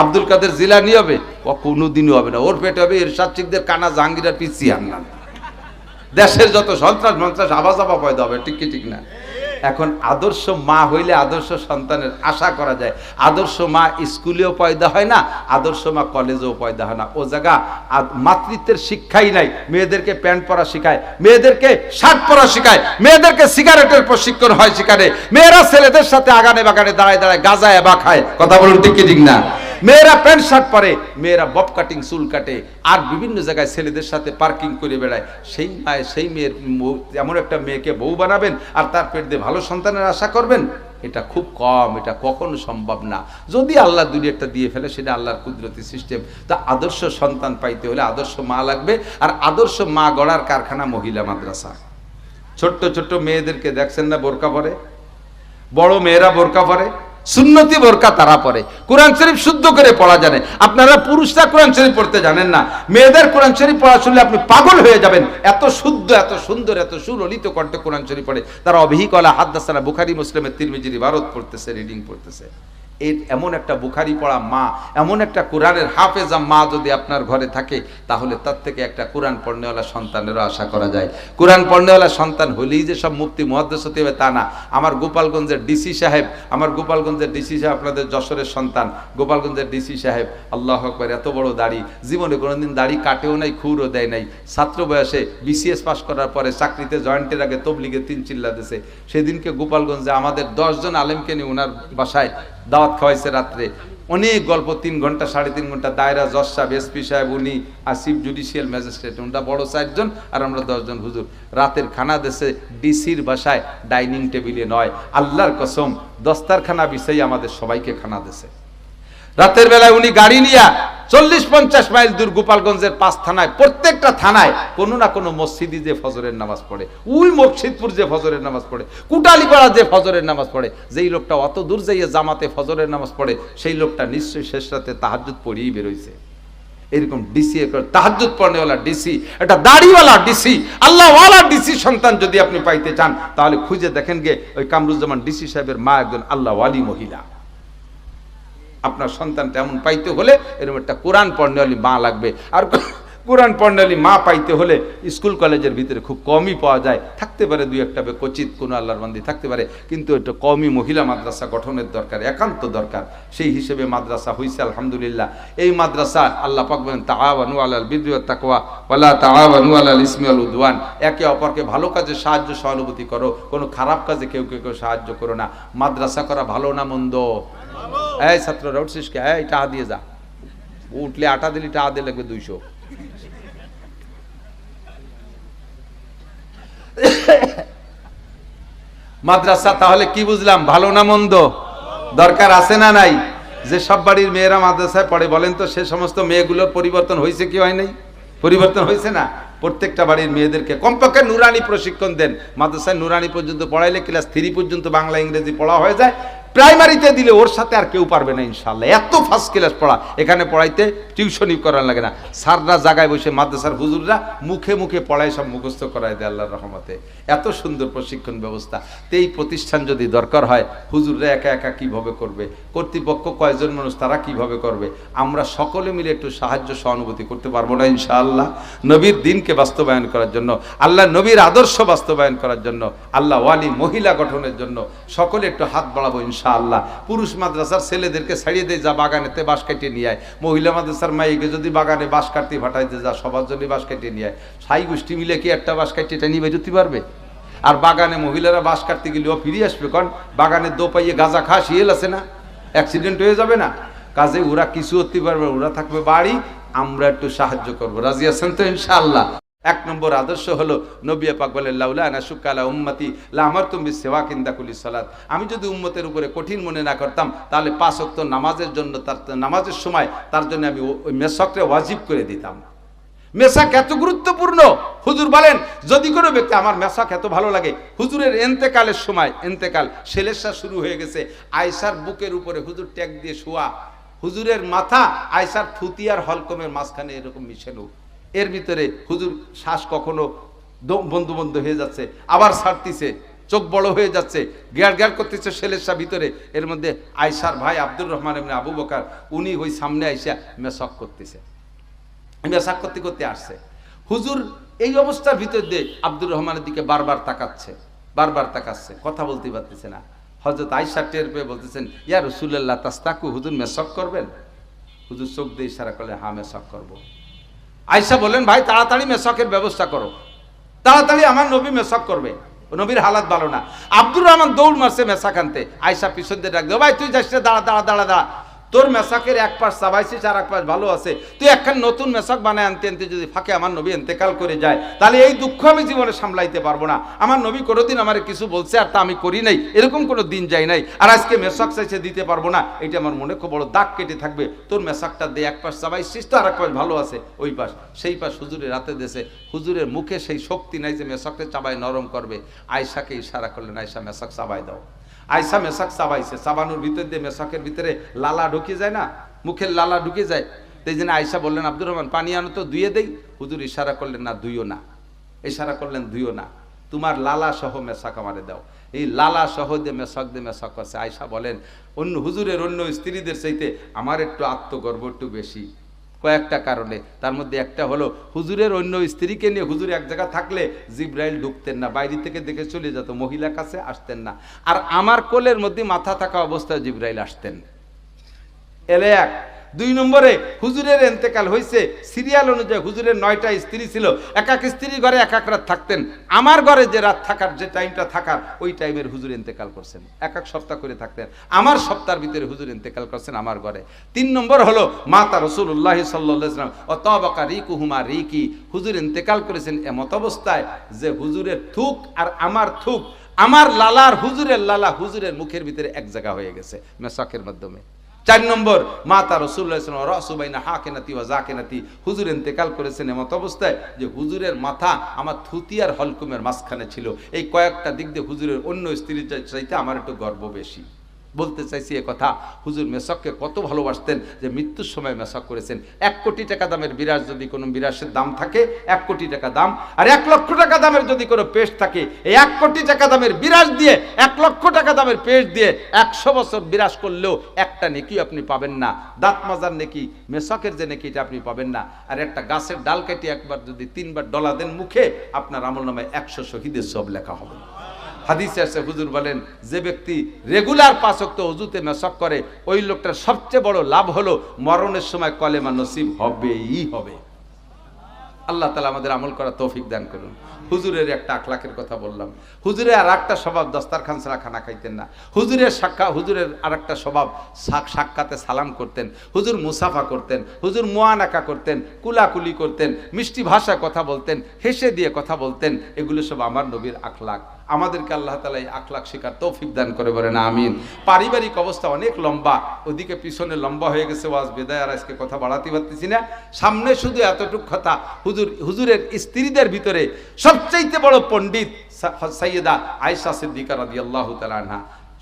আব্দুল কাদের জিলানি হবে, ও কোনোদিনই হবে না। ওর পেটে হবে ইরশাদ শিখদের কানা জাহাঙ্গীর পিসি হান্নান। দেশের যত সন্ত্রাস মন্ত্রাস আবাজাবা পয়দা হবে, ঠিক কি ঠিক না? এখন আদর্শ মা হইলে আদর্শ সন্তানের আশা করা যায়। আদর্শ মা স্কুলেও পয়দা হয় না, আদর্শ মা কলেজেও পয়দা হয় না। ও জায়গা মাতৃত্বের শিক্ষাই নাই। মেয়েদেরকে প্যান্ট পরা শিখায়, মেয়েদেরকে শার্ট পরা শিখায়, মেয়েদেরকে সিগারেটের প্রশিক্ষণ হয় সেখানে। মেয়েরা ছেলেদের সাথে আগানে বাগানে দাঁড়ায় দাঁড়ায় গাঁজা এবা খায়, কথা বলুন ঠিক কি ঠিক না? মেয়েরা প্যান্ট শার্ট পরে, মেয়েরা বব কাটিং চুল কাটে, আর বিভিন্ন জায়গায় ছেলেদের সাথে পার্কিং করে বেড়ায়। সেই মায়ের সেই মেয়ের এমন একটা মেয়েকে বউ বানাবেন আর তার পেট দিয়ে ভালো সন্তানের আশা করবেন, এটা খুব কম, এটা কখনো সম্ভব না। যদি আল্লাহ দুনিয়াটা দিয়ে ফেলে সেটা আল্লাহর কুদরতি সিস্টেম। তা আদর্শ সন্তান পাইতে হলে আদর্শ মা লাগবে, আর আদর্শ মা গড়ার কারখানা মহিলা মাদ্রাসা। ছোট্ট ছোট্ট মেয়েদেরকে দেখছেন না বোরকা পরে, বড় মেয়েরা বোরকা পরে, সুন্নতি বোরকা তারা পড়ে, কোরআন শরীফ শুদ্ধ করে পড়া জানে। আপনারা পুরুষরা কোরআন শরীফ পড়তে জানেন না, মেয়েদের কোরআন শরীফ পড়া শুনলে আপনি পাগল হয়ে যাবেন। এত শুদ্ধ, এত সুন্দর, এত সুললিত কণ্ঠে কোরআন শরীফ পড়ে। তারা অবিহিকলা হাদদাসানা বুখারী মুসলিমের তিরমিজির ইবারত পড়তেছে, রিডিং পড়তেছে। এমন একটা বুখারি পড়া মা, এমন একটা কোরআনের হাফেজা মা যদি আপনার ঘরে থাকে, তাহলে তার থেকে একটা কোরআন পড়নেওয়ালা সন্তানেরও আশা করা যায়। কোরআন পড়নেওয়ালা সন্তান হলেই যে সব মুফতি মুহাদ্দিস হতে হবে তা না। আমার গোপালগঞ্জের ডিসি সাহেব, আপনাদের যশোরের সন্তান, গোপালগঞ্জের ডিসি সাহেব, আল্লাহু আকবার, এত বড় দাড়ি, জীবনে কোনোদিন দাড়ি কাটেও নাই, খুরও দেয় নাই। ছাত্র বয়সে বিসিএস পাস করার পরে চাকরিতে জয়েন্টের আগে তবলিগে 3 চিল্লা দিয়েছে। সেদিনকে গোপালগঞ্জে আমাদের 10 জন আলেমকে নিয়ে ওনার বাসায় দাওয়াত খাওয়াইছে রাত্রে, অনেক গল্প, 3 ঘন্টা 3.5 ঘন্টা। দায়রা জজ সাহেব, এসপি সাহেব, উনি আসিফ জুডিশিয়াল ম্যাজিস্ট্রেট, ওনারা বড় 4 জন আর আমরা 10 জন হুজুর। রাতের খানা দেশে ডিসির বাসায়, ডাইনিং টেবিলে নয়, আল্লাহর কসম দস্তারখানা বিছাই আমাদের সবাইকে খানা দেশে। রাতের বেলায় উনি গাড়ি নিয়ে 40-50 মাইল দূর গোপালগঞ্জের 5 থানায়, প্রত্যেকটা থানায় কোনো না কোনো মসজিদে যে ফজরের নামাজ পড়ে, উল মসজিদপুর যে ফজরের নামাজ পড়ে, কুটালিপাড়া যে ফজরের নামাজ পড়ে, যেই লোকটা অত দূর যাইয়ে জামাতে ফজরের নামাজ পড়ে, সেই লোকটা নিশ্চয়ই শেষ রাতে তাহাজ্জুদ পড়েই বেরোইছে। এরকম ডিসি, তাহাজ্জুদ পড়নেওয়ালা ডিসি, একটা দাড়িওয়ালা ডিসি, আল্লাহওয়ালা ডিসি সন্তান যদি আপনি পাইতে চান, তাহলে খুঁজে দেখেন গে ওই কামরুজ্জামান ডিসি সাহেবের মা একজন আল্লাহওয়ালি মহিলা। আপনার সন্তানটা এমন পাইতে হলে এরকম একটা কোরআন পড়নেওয়ালি মা লাগবে। আর কোরআন পড়নেওয়ালি মা পাইতে হলে স্কুল কলেজের ভিতরে খুব কমই পাওয়া যায়, থাকতে পারে 2-1টা কচিত কোনো আল্লাহর বান্দি থাকতে পারে, কিন্তু এটা কমই মহিলা মাদ্রাসা গঠনের দরকার, একান্ত দরকার। সেই হিসেবে মাদ্রাসা হইছে আলহামদুলিল্লাহ। এই মাদ্রাসা আল্লাহ পাক বলেন তাআওয়ানু আলাল বিররি ওয়াত তাকওয়া ওয়ালা তাআওয়ানু আলাল ইসমি ওয়াল উদওয়ান, একে অপরকে ভালো কাজে সাহায্য সহানুভূতি করো, কোনো খারাপ কাজে কেউ কেউ সাহায্য করো না। মাদ্রাসা করা ভালো না মন্দ? এই ছাত্ররা উঠছিস কে? এই টাকা দিয়ে যা, উঠলে আটা দিলি টাকা দিয়ে লাগবে 200। মাদ্রাসা তাহলে কি বুঝলাম, ভালো না মন্দ? দরকার আছে না নাই? যে সব বাড়ির মেয়েরা মাদ্রাসায় পড়ে বলেন তো, সে সমস্ত মেয়েগুলোর পরিবর্তন হয়েছে কি হয় নাই? পরিবর্তন হয়েছে না? প্রত্যেকটা বাড়ির মেয়েদেরকে কমপক্ষে নুরানি প্রশিক্ষণ দেন। মাদ্রাসায় নুরানি পর্যন্ত পড়াইলে ক্লাস 3 পর্যন্ত বাংলা ইংরেজি পড়া হয়ে যায়। প্রাইমারিতে দিলে ওর সাথে আর কেউ পারবে না ইনশাআল্লাহ, এত ফার্স্ট ক্লাস পড়া। এখানে পড়াইতে টিউশনই করার লাগে না, সাররা জায়গায় বসে মাদ্রাসার হুজুররা মুখে মুখে পড়ায়, সব মুখস্থ করায় দেয় আল্লাহর রহমতে। এত সুন্দর প্রশিক্ষণ ব্যবস্থা। এই প্রতিষ্ঠান যদি দরকার হয়, হুজুররা একা একা কিভাবে করবে, কর্তৃপক্ষ কয়েকজন মানুষ তারা কিভাবে করবে, আমরা সকলে মিলে একটু সাহায্য সহানুভূতি করতে পারবো না ইনশাআল্লাহ? নবীর দিনকে বাস্তবায়ন করার জন্য, আল্লাহ নবীর আদর্শ বাস্তবায়ন করার জন্য, আল্লাহ ওয়ালি মহিলা গঠনের জন্য সকলে একটু হাত বাড়াবো ইনশাআল্লাহ। পুরুষ মাদ্রাসার ছেলেদেরকে ছাড়িয়ে দেয়, যা বাগানেতে বাঁশ কাটিয়ে নিয়ে আয়। মহিলা মাদ্রাসার মাইকে যদি বাগানে বাঁশ কাটতে ফাটাইতে যা, সবার জন্য বাঁশ কাটিয়ে নিয়ে আয়। সাই গোষ্ঠী মিলে কি একটা বাঁশ কাটিয়ে এটা নিয়ে বেরোতে পারবে? আর বাগানে মহিলারা বাঁশ কাটতে গেলেও ফিরে আসবে, কারণ বাগানে দো পাইয়ে গাঁজা খা শিয়েল আছে না, অ্যাক্সিডেন্ট হয়ে যাবে না? কাজে ওরা কিছু হতে পারবে, ওরা থাকবে বাড়ি, আমরা একটু সাহায্য করবো। রাজি আছেন তো ইনশাআল্লাহ? 1 নম্বর আদর্শ হলো নবী পাক বলেন লাউলা আনা শুক্কা আলা উম্মতি লা আমারতুম বিসওয়াক ইনদা কুল্লি সালাত। আমি যদি উম্মতের উপরে কঠিন মনে না করতাম, তাহলে 5 ওয়াক্ত নামাজের জন্য, তার নামাজের সময় তার জন্য আমি ওই মেসাককে ওয়াজিব করে দিতাম। মেসাক এত গুরুত্বপূর্ণ। হুজুর বলেন যদি কোনো ব্যক্তি, আমার মেসাক এত ভালো লাগে, হুজুরের এন্তেকালের সময়, এন্তেকাল সেলেসা শুরু হয়ে গেছে, আয়েশার বুকের উপরে হুজুর ট্যাগ দিয়ে শোয়া, হুজুরের মাথা আয়েশার থুতিয়ার হলকমের মাঝখানে এরকম মিশেলো, এর ভিতরে হুজুর শ্বাস কখনো বন্ধু বন্ধু হয়ে যাচ্ছে, আবার ছাড়তিছে, চোখ বড় হয়ে যাচ্ছে, গ্যার গ্যার করতেছে সেলেসা ভিতরে। এর মধ্যে আয়েশার ভাই আব্দুর রহমান ইবনে আবু বকর, উনি ওই সামনে আইসা মেসাক করতেছে, মেসাক করতে করতে আসছে। হুজুর এই অবস্থার ভিতর দিয়ে আব্দুর রহমানের দিকে বারবার তাকাচ্ছে, কথা বলতে পারতেছে না। হযরত আয়েশা টের পেয়ে বলতেছেন, ইয়া রাসূলুল্লাহ তাস্তাকু, হুজুর মেসাক করবেন? হুজুর চোখ দিয়ে ইশারা করলে, হ্যাঁ মেসাক করবো। আয়েশা বলেন, ভাই তাড়াতাড়ি মেসাকের ব্যবস্থা করো, তাড়াতাড়ি আমার নবী মেসাক করবে, নবীর হালাত ভালো না। আব্দুর রহমান দৌড় মারছে মেসাক আনতে, আয়েশা পিছন দিয়ে ডাক দেও, ভাই তুই যাস, দাঁড়া দাঁড়া দাঁড়া দাঁড়া, তোর মেসাকের এক পাশ চাবাইছিস আর এক পাশ ভালো আছে, তুই একখান নতুন মেসাক বানায় আনতে আনতে যদি ফাঁকে আমার নবী ইন্তেকাল করে যায়, তাহলে এই দুঃখ আমি জীবনে সামলাইতে পারবো না। আমার নবী কোনোদিন আমার কিছু বলছে আর তা আমি করি নাই, এরকম কোনো দিন যাই নাই, আর আজকে মেসাক চাইছে দিতে পারবো না, এটা আমার মনে খুব বড় দাগ কেটে থাকবে। তোর মেসাকটা দিয়ে এক পাশ চাবাইছিস তো আর এক পাশ ভালো আছে, ওই পাশ, সেই পাশ হুজুরের রাতে দেশে, হুজুরের মুখে সেই শক্তি নাই যে মেসাকটা চাবাই নরম করবে। আয়েশাকে ইশারা করলেন, আয়েশা মেসাক চাবাই দাও। আয়সা মেশাক চাবাইছে, চাবানোর ভিতর দিয়ে মেশাকের ভিতরে লালা ঢুকে যায় না, মুখের লালা ঢুকে যায়। এই জন্য আয়সা বললেন, আব্দুর রহমান পানি আনো তো, ধুয়ে দেই। হুজুর ইশারা করলেন, না ধুইও না। ইশারা করলেন, ধুইও না, তোমার লালা সহ মেশাক আমারে দাও। এই লালা সহ দিয়ে মেশাক করছে। আয়সা বলেন, অন্য হুজুরের অন্য স্ত্রীদের চাইতে আমার একটু আত্মগর্ব একটু বেশি, কয়েকটা কারণে। তার মধ্যে একটা হলো, হুজুরের অন্য স্ত্রীকে নিয়ে হুজুর এক জায়গা থাকলে জিব্রাইল ঢুকতেন না, বাইরে থেকে দেখে চলে যেত, মহিলা কাছে আসতেন না। আর আমার কোলের মধ্যে মাথা থাকা অবস্থায় জিব্রাইল আসতেন। এলে এক। 2 নম্বরে, হুজুরের ইন্তেকাল হয়েছে সিরিয়াল অনুযায়ী। হুজুরের 9টা স্ত্রী ছিল, এক এক স্ত্রীর ঘরে এক এক রাত থাকতেন। আমার ঘরে যে রাত থাকার, যে টাইমটা থাকার, ওই টাইমের হুজুর ইন্তেকাল করছেন। এক এক সপ্তাহ করে থাকতেন, আমার সপ্তাহের ভিতরে হুজুর ইন্তেকাল করছেন আমার ঘরে। 3 নম্বর হলো, মাতা রাসূলুল্লাহ সাল্লাল্লাহু আলাইহি ওয়াসাল্লাম অতবাকা রিকুহুমা রিকি, হুজুর ইন্তেকাল করেছেন এমত অবস্থায় যে হুজুরের থুক আর আমার থুক, আমার লালার হুজুরের লালা হুজুরের মুখের ভিতরে এক জায়গা হয়ে গেছে মেশাকের মাধ্যমে। 4 নম্বর, মাতা রাসূলুল্লাহ সাল্লাল্লাহু আলাইহি ওয়াসাল্লাম রাসু বাইনা হাকিনাতি ওয়া জাকিনাতি, হুজুর ইন্তেকাল করেছেন এমত অবস্থায় যে হুজুরের মাথা আমার থুতি আর হলকুমের মাঝখানে ছিল। এই কয়েকটা দিক দিয়ে হুজুরের অন্য স্ত্রীর চাইতে আমার একটু গর্ব বেশি। বলতে চাইছি এ কথা, হুজুর মেশককে কত ভালোবাসতেন যে মৃত্যুর সময় মেশক করেছেন। 1 কোটি টাকা দামের বিরাজ যদি কোনো বিরাসের দাম থাকে 1 কোটি টাকা দাম, আর 1 লক্ষ টাকা দামের যদি কোনো পেস্ট থাকে, এই 1 কোটি টাকা দামের বিরাজ দিয়ে 1 লক্ষ টাকা দামের পেস্ট দিয়ে 100 বছর বিরাজ করলেও একটা নেকি আপনি পাবেন না। দাঁত মাজার নেকি, মেশকের যে নেকিটা আপনি পাবেন না। আর একটা গাছের ডাল কেটে একবার যদি 3 বার ডলা দেন মুখে, আপনার আমলনামায় 100 শহীদের সব লেখা হবে। হাদিসে আছে, হুজুর বলেন, যে ব্যক্তি রেগুলার 5 ওয়াক্ত ওযুতে মেশক করে, ওই লোকটার সবচেয়ে বড় লাভ হলো মরণের সময় কলেমা নসিব হবেই হবে। আল্লাহ তাআলা আমাদের আমল করার তৌফিক দান করুন। হুজুরের একটা আখলাকের কথা বললাম। হুজুরের আর একটা স্বভাব, দস্তারখান ছাড়া খানা খাইতেন না। হুজুরের আর একটা স্বভাব, সাক্ষাতে সালাম করতেন। হুজুর মুসাফা করতেন, হুজুর মুআনাকা করতেন, কুলাকুলি করতেন, মিষ্টি ভাষায় কথা বলতেন, হেসে দিয়ে কথা বলতেন। এগুলো সব আমার নবীর আখলাক। আমাদেরকে আল্লাহ তাআলা এই আখলাক শেখার তৌফিক দান করে, বলেন আমিন। পারিবারিক অবস্থা অনেক লম্বা, ওদিকে পিছনে লম্বা হয়ে গেছে ওয়াজ বেদায়, আর আজকে কথা বাড়াতে পারতেছি না। সামনে শুধু এতটুক কথা, হুজুরের স্ত্রীদের ভিতরে সবচেয়ে বড় পণ্ডিত সাইয়্যিদা আয়েশা সিদ্দিকা রাদিয়াল্লাহু তাআলা আনহা।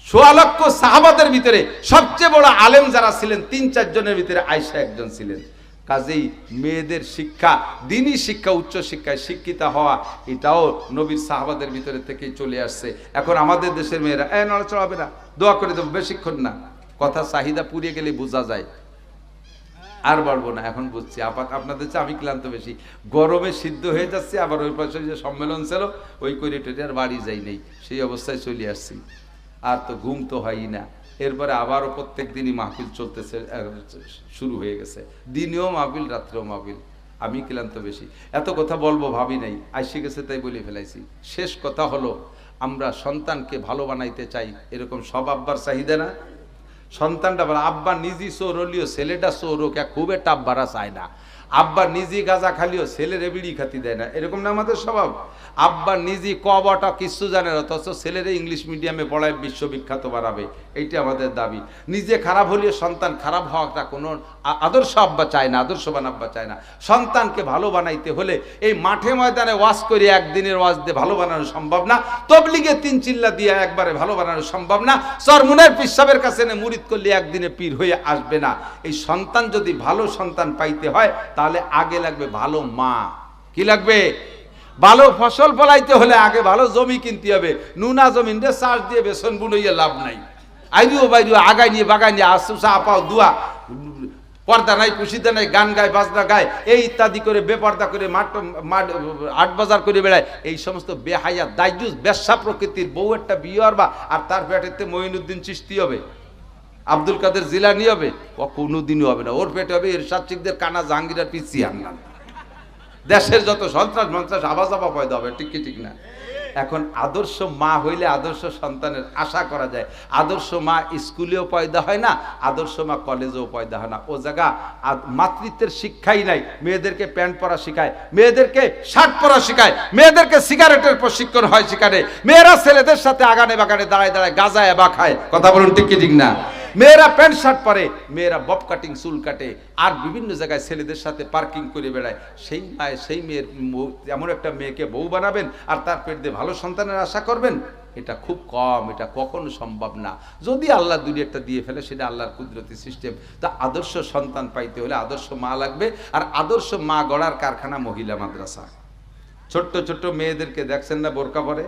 ১৬ লক্ষ সাহাবাদের ভিতরে সবচেয়ে বড় আলেম যারা ছিলেন ৩-৪ জনের ভিতরে আয়েশা একজন ছিলেন। কাজেই মেয়েদের শিক্ষা, দ্বীনি শিক্ষা, উচ্চ শিক্ষায় শিক্ষিতা হওয়া, এটাও নবীর সাহাবাদের ভিতরে থেকেই চলে আসছে। এখন আমাদের দেশের মেয়েরা নড়াচড়া হবে না, দোয়া করে দেবো, বেশিক্ষণ না, কথা চাহিদা পুড়িয়ে গেলে বোঝা যায়। আর বলবো না, এখন বুঝছি আপনাদের চেয়ে আমি ক্লান্ত বেশি, গরমে সিদ্ধ হয়ে যাচ্ছে। আবার ওই পাশে যে সম্মেলন ছিল, ওই করে টেটে আর বাড়ি যাই নেই, সেই অবস্থায় চলে আসছি। আর তো ঘুম তো হয়ই না। এরপরে আবারও প্রত্যেক দিনই মাহফিল চলতেছে, শুরু হয়ে গেছে, দিনেও মাহফিল, রাত্রেও মাহফিল। আমি ক্লান্ত বেশি, এত কথা বলবো ভাবি নাই, আইসে গেছে তাই বলে ফেলাইছি। শেষ কথা হলো, আমরা সন্তানকে ভালো বানাইতে চাই, এরকম সব আব্বার চাহিদা না। সন্তানটা আব্বা নিজে চোর হলিও ছেলেটা চোর হোক, খুব একটা আব্বারা চায় না। আব্বা নিজে গাঁজা খালিও ছেলেরে বিড়ি খাতি দেয় না, এরকম না আমাদের স্বভাব। আব্বা নিজে কবটা কিছু জানে না, অথচ ছেলেরে ইংলিশ মিডিয়ামে পড়ায় বিশ্ববিখ্যাত বাড়াবে, এইটা আমাদের দাবি। নিজে খারাপ হলেও সন্তান খারাপ হওয়াটা কোনো আদর্শ আব্বা চায় না, আদর্শবান আব্বা চায় না। সন্তানকে ভালো বানাইতে হলে এই মাঠে ময়দানে ওয়াজ করে একদিনের ওয়াজ দিয়ে ভালো বানানো সম্ভব না, তবলিগে 3 চিল্লা দিয়ে একবারে ভালো বানানো সম্ভব না, চরমুনের পীর সাহেবের কাছে মুরিদ করলে একদিনে পীর হয়ে আসবে না। এই সন্তান যদি ভালো সন্তান পাইতে হয়, তাহলে আগে লাগবে ভালো মা। কি লাগবে? ভালো ফসল ফলাইতে হলে আগে ভালো জমি কিনতে হবে। নুনা জমিন রে চাষ দিয়ে বেসন বুনইয়া লাভ নাই। আইরিও বাইরিও আগাই নিয়ে বাগাই নিয়ে আসুসা আপাও দুয়া, পর্দা নাই, কুশিদা নাই, গান গায়, বাজনা গায়, এই ইত্যাদি করে বেপর্দা করে আট বাজার করে বেড়ায়। এই সমস্ত বেহায়া দাইজুস ব্যবসা প্রকৃতির বউ একটা বিয়ে হবা, আর তার পেটেতে মঈনুদ্দিন চিশতি হবে, আব্দুল কাদের জিলানি হবে, ও কোনোদিনই হবে না। ওর পেটে হবে এরশাদ শিখদের কানা, জাহাঙ্গীর আর পিসি হান্নান। দেশের যত সন্ত্রাস মন্ত্রাস আবাজাবা পয়দা হবে, ঠিক কি ঠিক না? এখন আদর্শ মা হইলে আদর্শ সন্তানের আশা করা যায়। আদর্শ মা স্কুলেও পয়দা হয় না, আদর্শ মা কলেজেও পয়দা হয় না। ও জায়গা মাতৃত্বের শিক্ষাই নাই। মেয়েদেরকে প্যান্ট পরা শিখায়, মেয়েদেরকে শার্ট পরা শিখায়, মেয়েদেরকে সিগারেটের প্রশিক্ষণ হয় শিখানে। মেয়েরা ছেলেদের সাথে আগানে বাগানে দাঁড়ায় দাঁড়ায় গাঁজা এবা খায়। কথা বলুন ঠিক কি ঠিক না? মেয়েরা প্যান্ট শার্ট পরে, মেয়েরা বব কাটিং চুল কাটে, আর বিভিন্ন জায়গায় ছেলেদের সাথে পার্কিং করে বেড়ায়। সেই মেয়ের এমন একটা মেয়েকে বউ বানাবেন আর তার পেট দিয়ে ভালো সন্তানের আশা করবেন? এটা খুব কম, এটা কখনো সম্ভব না। যদি আল্লাহ দুনিয়াটা দিয়ে ফেলে সেটা আল্লাহর কুদরতি সিস্টেম। তা আদর্শ সন্তান পাইতে হলে আদর্শ মা লাগবে, আর আদর্শ মা গড়ার কারখানা মহিলা মাদ্রাসা। ছোট্ট ছোট্ট মেয়েদেরকে দেখছেন না বোরকা পরে?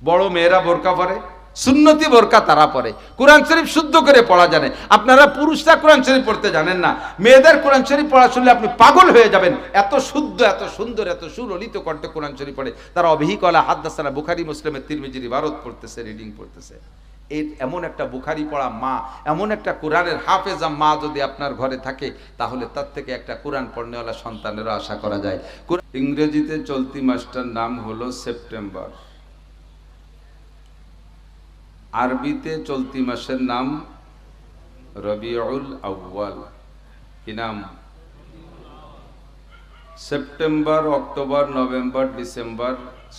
বড় মেয়েরা বোরকা পরে, সুন্নতি বোরকা তারা পরে। কোরআন শরীফ শুদ্ধ করে পড়া জানে। আপনারা পুরুষরা কোরআন শরীফ পড়তে জানেন না। মেয়েদের কোরআন শরীফ পড়া শুনলে আপনি পাগল হয়ে যাবেন। এত শুদ্ধ, এত সুন্দর, এত সুললিত কণ্ঠে কোরআন শরীফ পড়ে। তারা অবিহিকলা হাদদাসানা বুখারী মুসলিমের তিরমিজির ইবারত পড়তেছে, রিডিং পড়তেছে। এই এমন একটা বুখারী পড়া মা, এমন একটা কোরআনের হাফেজা মা যদি আপনার ঘরে থাকে, তাহলে তার থেকে একটা কোরআন পড়নেওয়ালা সন্তানেরও আশা করা যায়। ইংরেজিতে চলতি মাসটার নাম হলো সেপ্টেম্বর, আরবিতে চলতি মাসের নাম রবিউল আউয়াল। কি নাম? সেপ্টেম্বর, অক্টোবর, নভেম্বর, ডিসেম্বর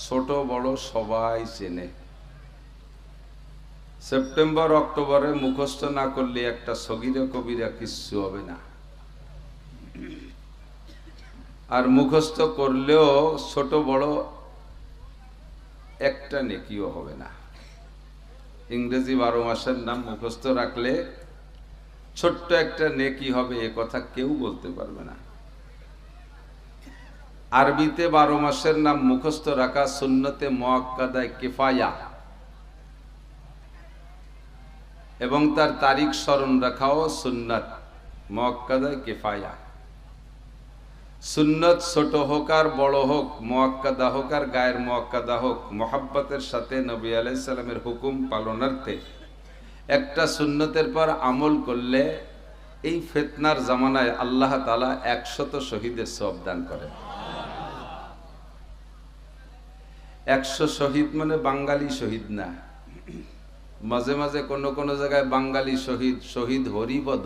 ছোট বড় সবাই চেনে। সেপ্টেম্বর অক্টোবরে মুখস্থ না করলে একটা সগীরা কবিরা কিচ্ছু হবে না, আর মুখস্থ করলেও ছোট বড় একটা নেকিও হবে না। ইংরেজি 12 মাসের নাম মুখস্থ রাখলে ছোট্ট একটা নেকি হবে, এ কথা কেউ বলতে পারবে না। আরবিতে 12 মাসের নাম মুখস্থ রাখা সুন্নতে মুআক্কাদায়ে কিফায়া, এবং তার তারিখ স্মরণ রাখাও সুন্নাত মুআক্কাদায়ে কিফায়া। সুন্নত ছোট হোক আর বড় হোক, মুআক্কাদা হোক আর গায়ের মুআক্কাদা হোক, মোহাব্বতের সাথে নবী আলাইহিস সালামের হুকুম পালনার্থে একটা সুন্নতের পর আমল করলে এই ফিতনার জামানায় আল্লাহ তাআলা 100 শহীদের সওয়াব দান করেন। 100 শহীদ মানে বাঙালি শহীদ না। মাঝে মাঝে কোন কোন জায়গায় বাঙালি শহীদ, শহীদ হরিপদ,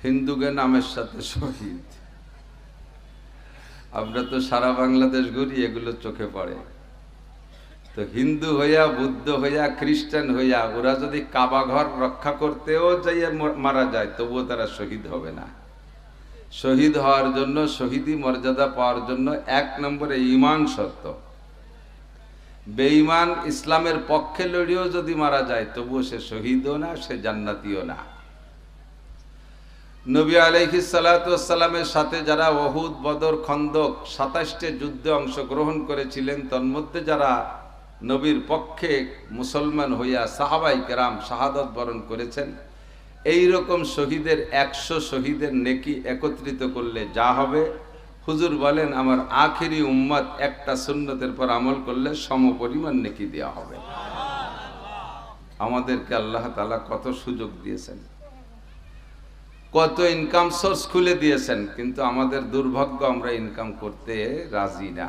হিন্দুকে নামের সাথে শহীদ। আমরা তো সারা বাংলাদেশ ঘুরি, এগুলো চোখে পড়ে। তো হিন্দু হইয়া, বুদ্ধ হইয়া, খ্রিস্টান হইয়া ওরা যদি কাবা ঘর রক্ষা করতেও যাইয়া মারা যায়, তবুও তারা শহীদ হবে না। শহীদ হওয়ার জন্য, শহীদি মর্যাদা পাওয়ার জন্য 1 নম্বরে ঈমান শর্ত। বেঈমান ইসলামের পক্ষে লড়িয়েও যদি মারা যায়, তবুও সে শহীদও না, সে জান্নাতীও না। নবী আলাইহিস সালাতু ওয়াস সালামের সাথে যারা উহুদ, বদর, খন্দক 27টে যুদ্ধে অংশগ্রহণ করেছিলেন, তন্মধ্যে যারা নবীর পক্ষে মুসলমান হইয়া সাহাবাই কেরাম শাহাদাত বরণ করেছেন, এই রকম শহীদের 100 শহীদের নেকি একত্রিত করলে যা হবে, হুজুর বলেন আমার আখেরি উম্মত একটা সুন্নতের পর আমল করলে সমপরিমাণ নেকি দেওয়া হবে। আমাদেরকে আল্লাহ তাআলা কত সুযোগ দিয়েছেন, কত ইনকাম সোর্স খুলে দিয়েছেন, কিন্তু আমাদের দুর্ভাগ্য আমরা ইনকাম করতে রাজি না।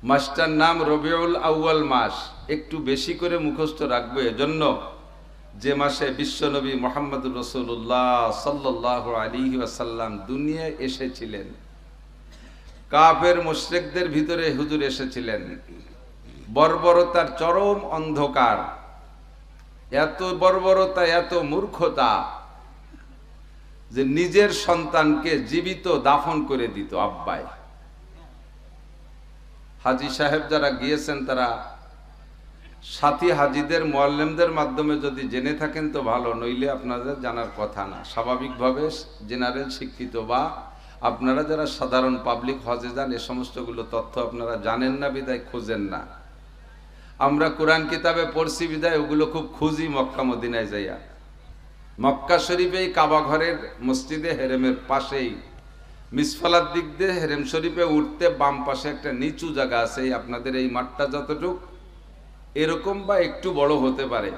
মাসটার নাম রবিউল আউয়াল মাস। একটু বেশি করে মুখস্থ রাখবো এজন্য, যে মাসে বিশ্বনবী মুহাম্মদুর রাসূলুল্লাহ সাল্লাল্লাহু আলাইহি ওয়াসাল্লাম দুনিয়ায় এসেছিলেন। কাফের মুশরিকদের ভিতরে হুজুর এসেছিলেন। বর্বরতার চরম অন্ধকার, এত বর্বরতা, এত মূর্খতা যে নিজের সন্তানকে জীবিত দাফন করে দিত আব্বাই। হাজী সাহেব যারা গিয়েছেন তারা সাথী হাজীদের, মুআল্লিমদের মাধ্যমে যদি জেনে থাকেন তো ভালো, নইলে আপনাদের জানার কথা না। স্বাভাবিকভাবে জেনারেল শিক্ষিত বা আপনারা যারা সাধারণ পাবলিক হজে যান, এ সমস্তগুলো তথ্য আপনারা জানেন না, বিদায় খোঁজেন না। আমরা কোরআন কিতাবে পড়ছি বিদায় ওগুলো খুব খুঁজি মক্কা মদিনায় যাইয়া। মক্কা শরীফেই কাবা ঘরের মসজিদে হেরেমের পাশেই মিসফালার দিক দিয়ে হেরেম শরীফে উঠতে বাম পাশে একটা নিচু জায়গা আছে। আপনাদের এই মাঠটা যতটুক এরকম বা একটু বড় হতে পারে,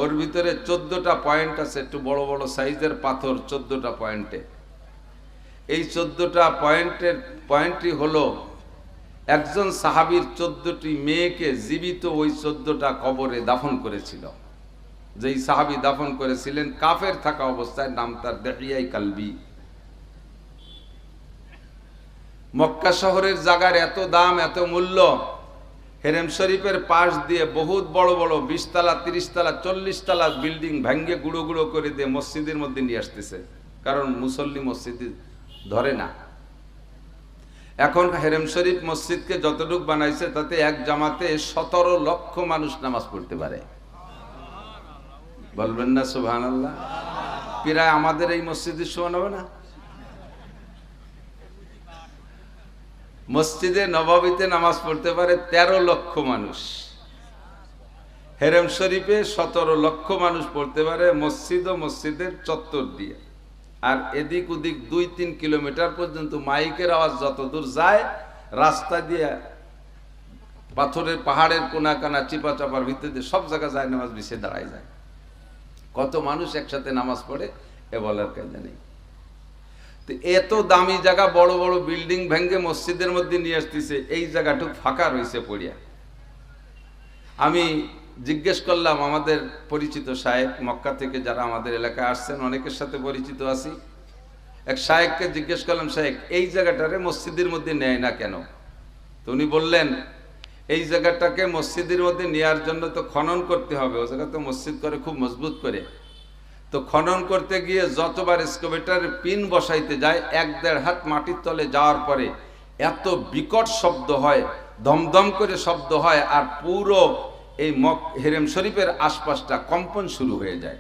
ওর ভিতরে 14টা পয়েন্ট আছে, একটু বড় বড় সাইজের পাথর 14টা পয়েন্টে। এই 14টা পয়েন্টই হলো একজন সাহাবীর 14টি মেয়েকে জীবিত ওই 14টা কবরে দাফন করেছিল। যেই সাহাবী দাফন করেছিলেন কাফের থাকা অবস্থায়, নাম তার দেহিয়াই কালবি। মক্কা শহরের জায়গার এত দাম, এত মূল্য, হেরেম শরীফের পাশ দিয়ে বহুত বড় বড় 20 তলা 30 তলা 40 তলা বিল্ডিং ভেঙে গুঁড়ো গুঁড়ো করে দিয়ে মসজিদের মধ্যে নিয়ে আসতেছে, কারণ মুসল্লি মসজিদে ধরে না। এখন হেরেম শরীফ মসজিদকে যতটুকু বানাইছে তাতে এক জামাতে 17 লক্ষ মানুষ নামাজ পড়তে পারে। বলবেন না সুবহানাল্লাহ? প্রায় আমাদের এই মসজিদের সমান হবে না? মসজিদে নববীতে নামাজ পড়তে পারে 13 লক্ষ মানুষ, হেরেম শরীফে 17 লক্ষ মানুষ পড়তে পারে মসজিদ ও মসজিদের চত্বর দিয়ে। আর এদিক ওদিক 2-3 কিলোমিটার পর্যন্ত মাইকের আওয়াজ যত দূর যায়, রাস্তা দিয়ে পাথরের পাহাড়ের কোনা কানা চিপা চাপার ভিতর দিয়ে সব জায়গায় যায় নামাজ বিছে দাঁড়ায় যায়। কত মানুষ একসাথে নামাজ পড়ে এ বলার কায়দা নেই। তো এত দামি জায়গা, বড় বড় বিল্ডিং ভেঙে মসজিদের মধ্যে নিয়ে আসতেছে, এই জায়গাটুক ফাঁকা রয়েছে পড়িয়া। আমি জিজ্ঞেস করলাম আমাদের পরিচিত শায়েখ, মক্কা থেকে যারা আমাদের এলাকায় আসছেন অনেকের সাথে পরিচিত আছি, এক শায়েখকে জিজ্ঞেস করলাম, শায়েখ এই জায়গাটারে মসজিদের মধ্যে নেয় না কেন? তো উনি বললেন, এই জায়গাটাকে মসজিদের মধ্যে নেওয়ার জন্য তো খনন করতে হবে, ও জায়গা তো মসজিদ করে খুব মজবুত করে, তো খনন করতে গিয়ে যতবার এক্সকাভেটরের পিন বসাইতে যায় 1-1.5 হাত মাটির তলে যাওয়ার পরে এত বিকট শব্দ হয়, দমদম করে শব্দ হয়, আর পুরো এই হেরেম শরীফের আশপাশটা কম্পন শুরু হয়ে যায়।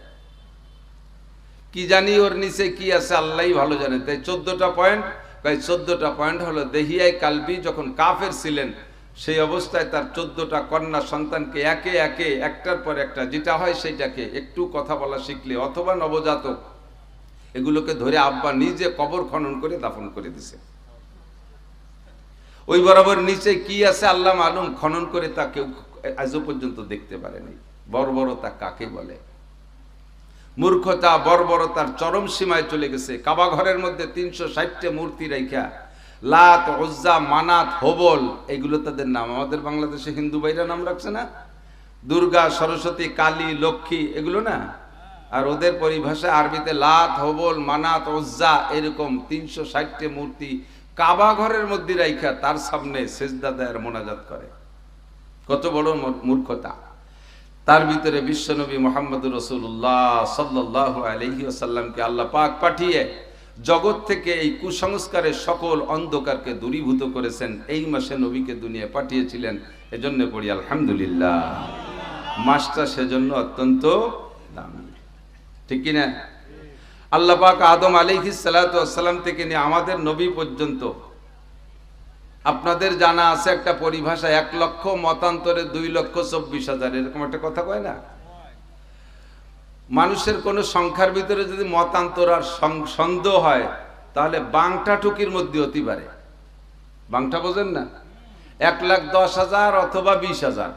কি জানি ওর নিচে কি আছে আল্লাহই ভালো জানে। তাই 14টা পয়েন্ট, তাই 14টা পয়েন্ট হলো, দেহিয়ায় কালবি যখন কাফের ছিলেন সেই অবস্থায় তার 14টা কন্যা সন্তানকে একে একে একটার পর একটা যেটা হয় সেইটাকে একটু কথা বলা শিখলে অথবা নবজাতক এগুলোকে ধরে আব্বা নিজে কবর খনন করে দাফন করে দিছে। ওই বরাবর নিচে কি আছে আল্লাহ মালুম, খনন করে তা কেউ আজও পর্যন্ত দেখতে পারেনি। বর্বরতা কাকে বলে? মূর্খতা, বর্বরতার চরম সীমায় চলে গেছে। কাবা ঘরের মধ্যে 360টা মূর্তি রাইখা লাত, উজ্জা, মানাত, হোবল এগুলো তাদের নাম। আমাদের বাংলাদেশে হিন্দু ভাইরা নাম রাখছে না, দুর্গা, সরস্বতী, কালী, লক্ষ্মী এগুলো না, আর ওদের পরিভাষায় আরবিতে লাত, হোবল, মানাত, উজ্জা এরকম 360টা মূর্তি কাবা ঘরের মধ্যে রাইখা তার সামনে সেজদা দেয়, মোনাজাত করে। কত বড় মূর্খতা! তার ভিতরে বিশ্বনবী মুহাম্মদুর রাসূলুল্লাহ সাল্লাল্লাহু আলাইহি ওয়াসাল্লামকে আল্লাহ পাক পাঠিয়ে জগৎ থেকে এই কুসংস্কারের সকল অন্ধকারকে দূরীভূত করেছেন। এই মাসে নবীকে দুনিয়ায় পাঠিয়েছিলেন, এজন্য পড়ি আলহামদুলিল্লাহ। মাসটা সেজন্য অত্যন্ত দামি, ঠিক কি না? আল্লাহ পাক আদম আলাইহিস সালাতু ওয়াস সালাম থেকে নিয়ে আমাদের নবী পর্যন্ত, আপনাদের জানা আছে একটা পরিভাষা, 1 লক্ষ মতান্তরে 2,24,000 এরকম একটা কথা কয় না? মানুষের কোন সংখ্যার ভিতরে যদি মতান্তর আর সন্দেহ হয় তাহলে বাংটা টুকির মধ্যে হতে পারে। বাংটা বোঝেন না? 1,10,000 অথবা 20,000,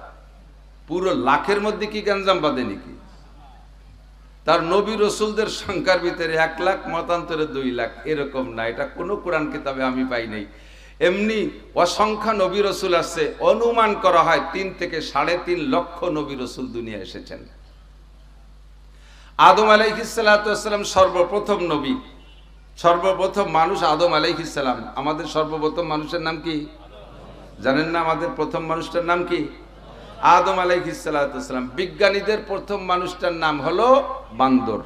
পুরো লাখের মধ্যে কি গঞ্জাম বাঁধে নাকি? তার নবী রসুলদের সংখ্যার ভিতরে 1 লাখ মতান্তরে 2 লাখ এরকম না, এটা কোনো কোরআন কিতাবে আমি পাই নাই। এমনি অসংখ্য নবী রসুল আছে, অনুমান করা হয় 3 থেকে 3.5 লক্ষ নবী রসুল দুনিয়া এসেছেন। আদম আলাইহিস সালাতু ওয়াস সালাম সর্বপ্রথম নবী, সর্বপ্রথম মানুষ আদম আলাইহিস সালাম। আমাদের সর্বপ্রথম মানুষের নাম কি জানেন না? আমাদের প্রথম মানুষটার নাম কি? আদম আলাইহিস সালাতু ওয়াস সালাম। বিজ্ঞানীদের প্রথম মানুষটার নাম হলো বান্দর,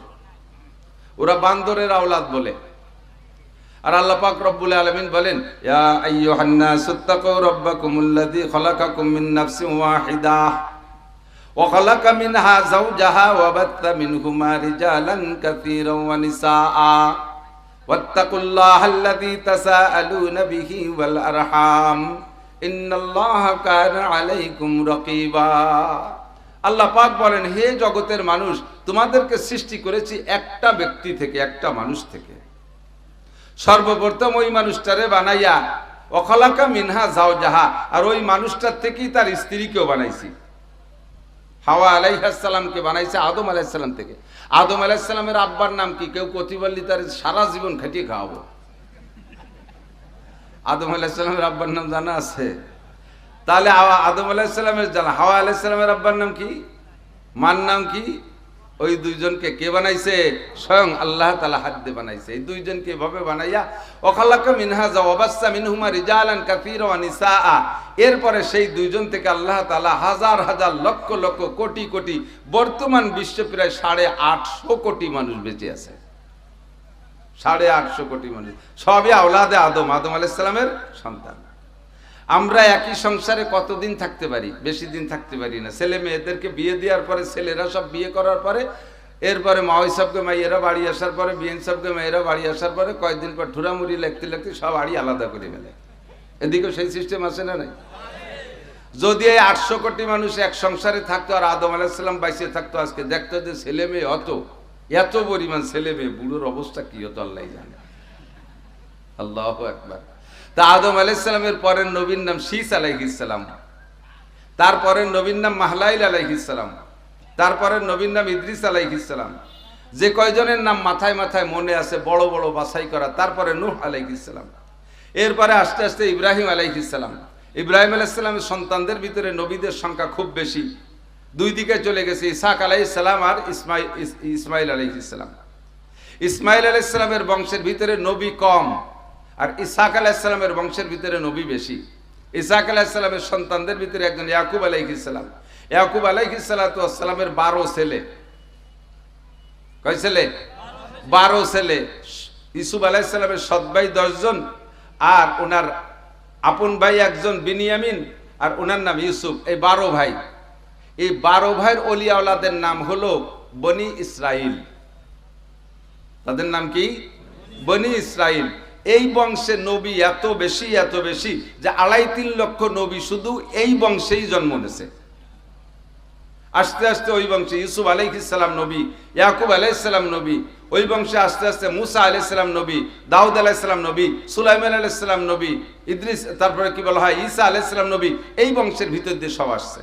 ওরা বান্দরের আওলাদ বলে। আর আল্লাহ পাক রব্বুল আলামিন বলেন, ইয়া আইয়ুহান নাসুত্তাকু রাব্বাকুমুল্লাযী খালাকাকুম মিন নাফসিন ওয়াহিদাহ ওয়া খালাকা মিনহা যাওজাহা ওয়া বাত্তা মিনহুমা রিজালান কাসীরান ওয়া নিসাআ ওয়াত্তাকুল্লাহাল্লাযী তাসাআলুনা বিহি ওয়াল আরহাম ইন্নাল্লাহা কানা আলাইকুম রাকীবা। আল্লাহ পাক বলেন, হে জগতের মানুষ, তোমাদেরকে সৃষ্টি করেছি একটা ব্যক্তি থেকে, একটা মানুষ থেকে। সর্বপ্রথম ওই মানুষটারে বানাইয়া ওয়াখালাকা মিনহা যাওজাহা, আর ওই মানুষটার থেকেই তার স্ত্রীকেও বানাইছি। হাওয়া আলাইহিস সালামকে বানাইছে আদম আলাইহিস সালাম থেকে। আদম আলাইহিস সালামের আব্বার নাম কি? কেউ কতিবল্লি তার সারা জীবন খাটিয়ে খাওয়াবো। আদম আলাইহিস সালামের আব্বার নাম জানা আছে? তাহলে আদম আলাইহিস সালামের জানা, হাওয়া আলাইহিস সালামের আব্বার নাম কি? মার নাম কি? ওই দুইজনকে কে বানাইছে? স্বয়ং আল্লাহ তাআলা হাত দিয়ে বানাইছে। এই দুইজনকে এভাবে বানাইয়া ওয়াখালাকা মিনহা যাওয়াবাসসা মিনহুমা রিজালান কাসীরা ওয়া নিসাআ, এরপরে সেই দুইজন থেকে আল্লাহ তাআলা হাজার হাজার লক্ষ লক্ষ কোটি কোটি, বর্তমান বিশ্বে প্রায় 850 কোটি মানুষ বেঁচে আছে। 850 কোটি মানুষ, সবই আওলাদে আদম, আদম আলাইহিস সালামের সন্তান। আমরা একই সংসারে কতদিন থাকতে পারি? বেশি দিন থাকতে পারি না। ছেলে মেয়েদেরকে বিয়ে দেওয়ার পরে, ছেলেরা সব বিয়ে করার পরে, এরপরে মাওই সাহেবকে মাইয়েরা বাড়ি আসার পরে, বিএন সাহেবকে মেয়েরা বাড়ি আসার পরে কয়েকদিন পর ঠুরামুড়ি লাগতে লাগতে সব বাড়ি আলাদা করে ফেলে। এদিকেও সেই সিস্টেম আছে না নাই? যদি এই 800 কোটি মানুষ এক সংসারে থাকতো আর আদম আলাইহিস সালাম বাইসে থাকতো, আজকে দেখতো যে ছেলে মেয়ে এত পরিমাণ ছেলে মেয়ে, বুড়োর অবস্থা কি হতো আল্লাহ জানে। আল্লাহু আকবার। তা আদম আলাইহিস সালামের পরের নবীর নাম শীস আলাইহিস সালাম, তারপরের নবীর নাম মাহলাইল আলাইহিস সালাম, তারপরের নবীর নাম ইদ্রিস আলাইহিস সালাম। যে কয়জনের নাম মাথায় মাথায় মনে আছে, বড় বড় বাছাই করা, তারপরে নূহ আলাইহিস সালাম, এরপরে আস্তে আস্তে ইব্রাহিম আলাইহিস সালাম। ইব্রাহিম আলাইহিস সালামের সন্তানদের ভিতরে নবীদের সংখ্যা খুব বেশি, দুই দিকে চলে গেছে, ইসহাক আলাইহিস সালাম আর ইসমাইল আলাইহিস সালাম। ইসমাইল আলাইহিস সালামের বংশের ভিতরে নবী কম, আর ইসহাক আলাইহিস সালামের বংশের ভিতরে নবী বেশি। ইসহাক আলাইহিস সালামের সন্তানদের ভিতরে একজন ইয়াকুব আলাইহিস সালাম। ইয়াকুব আলাইহিস সালাতু ওয়াস সালামের 12 ছেলে। কয় ছেলে? 12 ছেলে। ইউসুফ আলাইহিস সালামের সৎ ভাই 10 জন, আর ওনার আপন ভাই একজন বিনিয়ামিন, আর ওনার নাম ইউসুফ। এই 12 ভাই, এই 12 ভাইয়ের ওলি আওলাদের নাম হলো বনি ইসরাইল। তাদের নাম কি? বনি ইসরাইল। এই বংশে নবী এত বেশি যে 2.5-3 লক্ষ নবী শুধু এই বংশেই জন্ম নিয়েছে। আস্তে আস্তে ওই বংশে ইউসুফ আলাইহিস সালাম নবী, ইয়াকুব আলাইহিস সালাম নবী, ওই বংশে আস্তে আস্তে মুসা আলাইহিস সালাম নবী, দাউদ আলাইহিস সালাম নবী, সুলাইমান আলাইহিস সালাম নবী, ইদ্রিস, তারপরে কি বলা হয় ঈসা আলাইহিস সালাম নবী। এই বংশের ভিতর দিয়ে সব আসছে।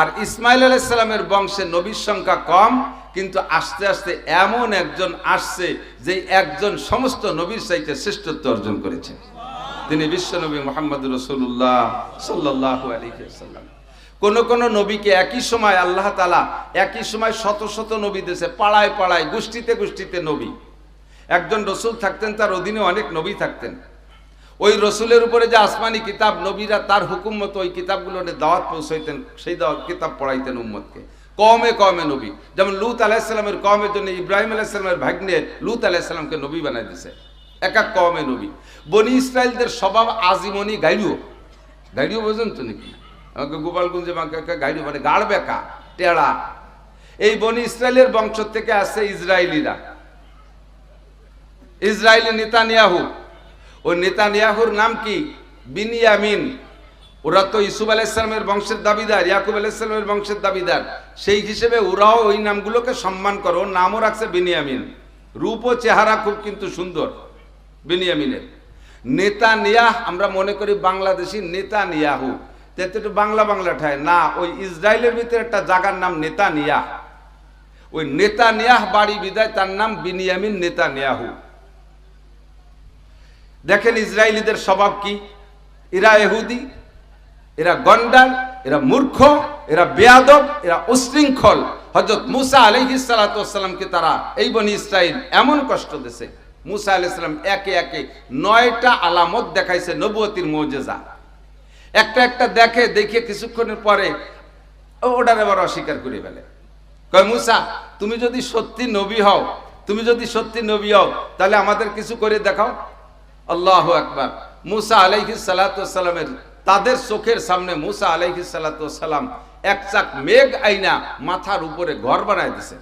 আর ইসমাইল আলাইহিস সালামের বংশে নবীর সংখ্যা কম, কিন্তু আস্তে আস্তে এমন একজন আসছে যে একজন সমস্ত নবীর চাইতে শ্রেষ্ঠত্ব অর্জন করেছে। তিনি বিশ্বনবী মুহাম্মদুর রাসূলুল্লাহ সাল্লাল্লাহু আলাইহি ওয়াসাল্লাম। কোন নবীকে একই সময় আল্লাহ তাআলা একই সময় শত শত নবী দিয়েছে, পাড়ায় পাড়ায়, গোষ্ঠীতে গোষ্ঠীতে নবী। একজন রসুল থাকতেন, তার অধীনে অনেক নবী থাকতেন। ওই রসুলের উপরে যে আসমানি কিতাব, নবীরা তার হুকুম মতো ওই কিতাবগুলোর দাওয়াত পৌঁছাইতেন, সেই কিতাব পড়াইতেন উম্মতকে। কমে কমে নবী, যেমন লূত আলাইহিস সালামের কওমের জন্য ইব্রাহিম আলাইহিস সালামের ভাগ্নে লূত আলাইহিস সালামকে নবী বানাই দিয়েছে। এক এক কওমে নবী। বনি ইসরাইলদের স্বভাব আজিমনি গাইড়িও বোঝেন তো নাকি? আমাকে গোপালগঞ্জে গাইড়িও মানে গাড় বেকা টেড়া। এই বনি ইসরাইলের বংশ থেকে আসছে ইসরায়েলিরা, ইসরায়েলি নেতানিয়াহু। ওই নেতানিয়াহুর নাম কি? বিনিয়ামিন। ওরা তো ইউসুফ আলাইহিস সালামের বংশের দাবিদার, ইয়াকুব আলাইহিস সালামের বংশের দাবিদার, সেই হিসেবে ওরাও ওই নামগুলোকে সম্মান করে। ওর নামও রাখছে বিনিয়ামিন। রূপ ও চেহারা খুব কিন্তু সুন্দর বিনিয়ামিনের। নেতানিয়াহ আমরা মনে করি বাংলাদেশি নেতানিয়াহু, তেতে একটু বাংলা ঠায় না। ওই ইসরায়েলের ভিতরে একটা জায়গার নাম নেতানিয়াহ। ওই নেতানিয়াহ বাড়ি বিদায় তার নাম বিনিয়ামিন নেতানিয়াহু। দেখেন ইসরায়েলিদের স্বভাব কি? এরা ইহুদি, এরা গন্ডার, এরা মূর্খ, এরা বেয়াদব, এরা উশৃঙ্খল। হযরত মুসা আলাইহিস সালাতু ওয়াস সালামকে তারা এই বনি ইসরাইল এমন কষ্ট দিয়েছে। মুসা আলাইহিস সালাম একে একে 9টা আলামত দেখাইছে নবুয়তির মুজিজা। একটা দেখে কিছুক্ষণের পরে ওটার আবার অস্বীকার করে ফেলে। কয় মুসা, তুমি যদি সত্যি নবী হও তাহলে আমাদের কিছু করে দেখাও। আল্লাহু আকবার। মুসা আলাইহিস সালাতু ওয়াস সালামের তাদের চোখের সামনে মুসা আলাইহিস সালাতু ওয়াস সালাম এক চাক মেঘ আইনা মাথার উপরে ঘর বানায় দিছে।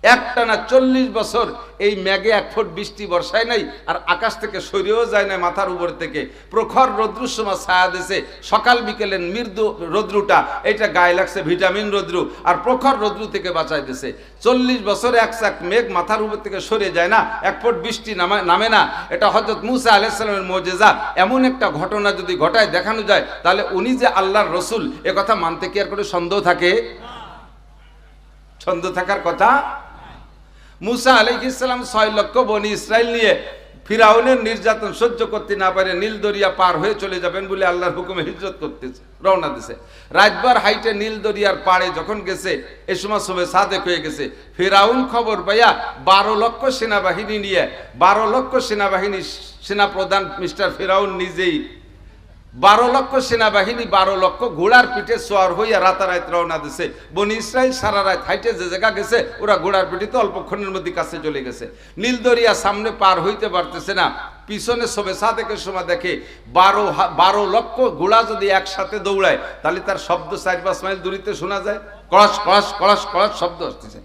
একটানা 40 বছর এই মেঘে 1 ফুট বৃষ্টি বর্ষায় নাই, আর আকাশ থেকে সরিয়েও যায় না মাথার উপর থেকে। প্রখর রৌদ্রুর সময় ছায়া দিছে, সকাল বিকেলের মৃদু রৌদ্রুটা এটা গায়ে লাগছে ভিটামিন রৌদ্রু, আর প্রখর রৌদ্রু থেকে বাঁচাই দিছে। 40 বছরে এক চাক মেঘ মাথার উপর থেকে সরে যায় না, 1 ফুট বৃষ্টি নামে না। এটা হযরত মুসা আলাইহিস সালামের মুজিজা। এমন একটা ঘটনা যদি ঘটায় দেখানো যায়, তাহলে উনি যে আল্লাহর রসুল এ কথা মানতে কি আর কোনো সন্দেহ থাকে? সন্দেহ থাকার কথা। মুসা আলাইহিস সালাম 6 লক্ষ বনি ইসরাইল নিয়ে ফিরাউনের নির্যাতন সহ্য করতে না পারে নীল দরিয়া পার হয়ে চলে যাবেন বলে আল্লাহর হুকুমে হিজরত করতেছে, রওনা দিছে। রাতবার হাইটে নীল দরিয়ার পাড়ে যখন গেছে, এ সময় সবে সাদেক হয়ে গেছে। ফিরাউন খবর পাইয়া 12 লক্ষ সেনাবাহিনী নিয়ে, 12 লক্ষ সেনাবাহিনী, সেনাপ্রধান মিস্টার ফিরাউন নিজেই 12 লক্ষ সেনাবাহিনী, 12 লক্ষ ঘোড়ার পিঠে সোয়ার হইয়া রাতারাত রওনা দিছে। বনি ইসরাইল সারা রাত হাইটে যে জায়গা গেছে, ওরা ঘোড়ার পিঠে তো অল্পক্ষণের মধ্যে কাছে চলে গেছে। নীল দরিয়া সামনে পার হইতে পারতেছে না। পিছনে সবে সাদেকের সময় দেখে 12 লক্ষ ঘোড়া যদি একসাথে দৌড়ায়, তাহলে তার শব্দ 4-5 মাইল দূরিতে শোনা যায়। কড়াস কড়াস কড়াস কড়াস শব্দ আসতেছে।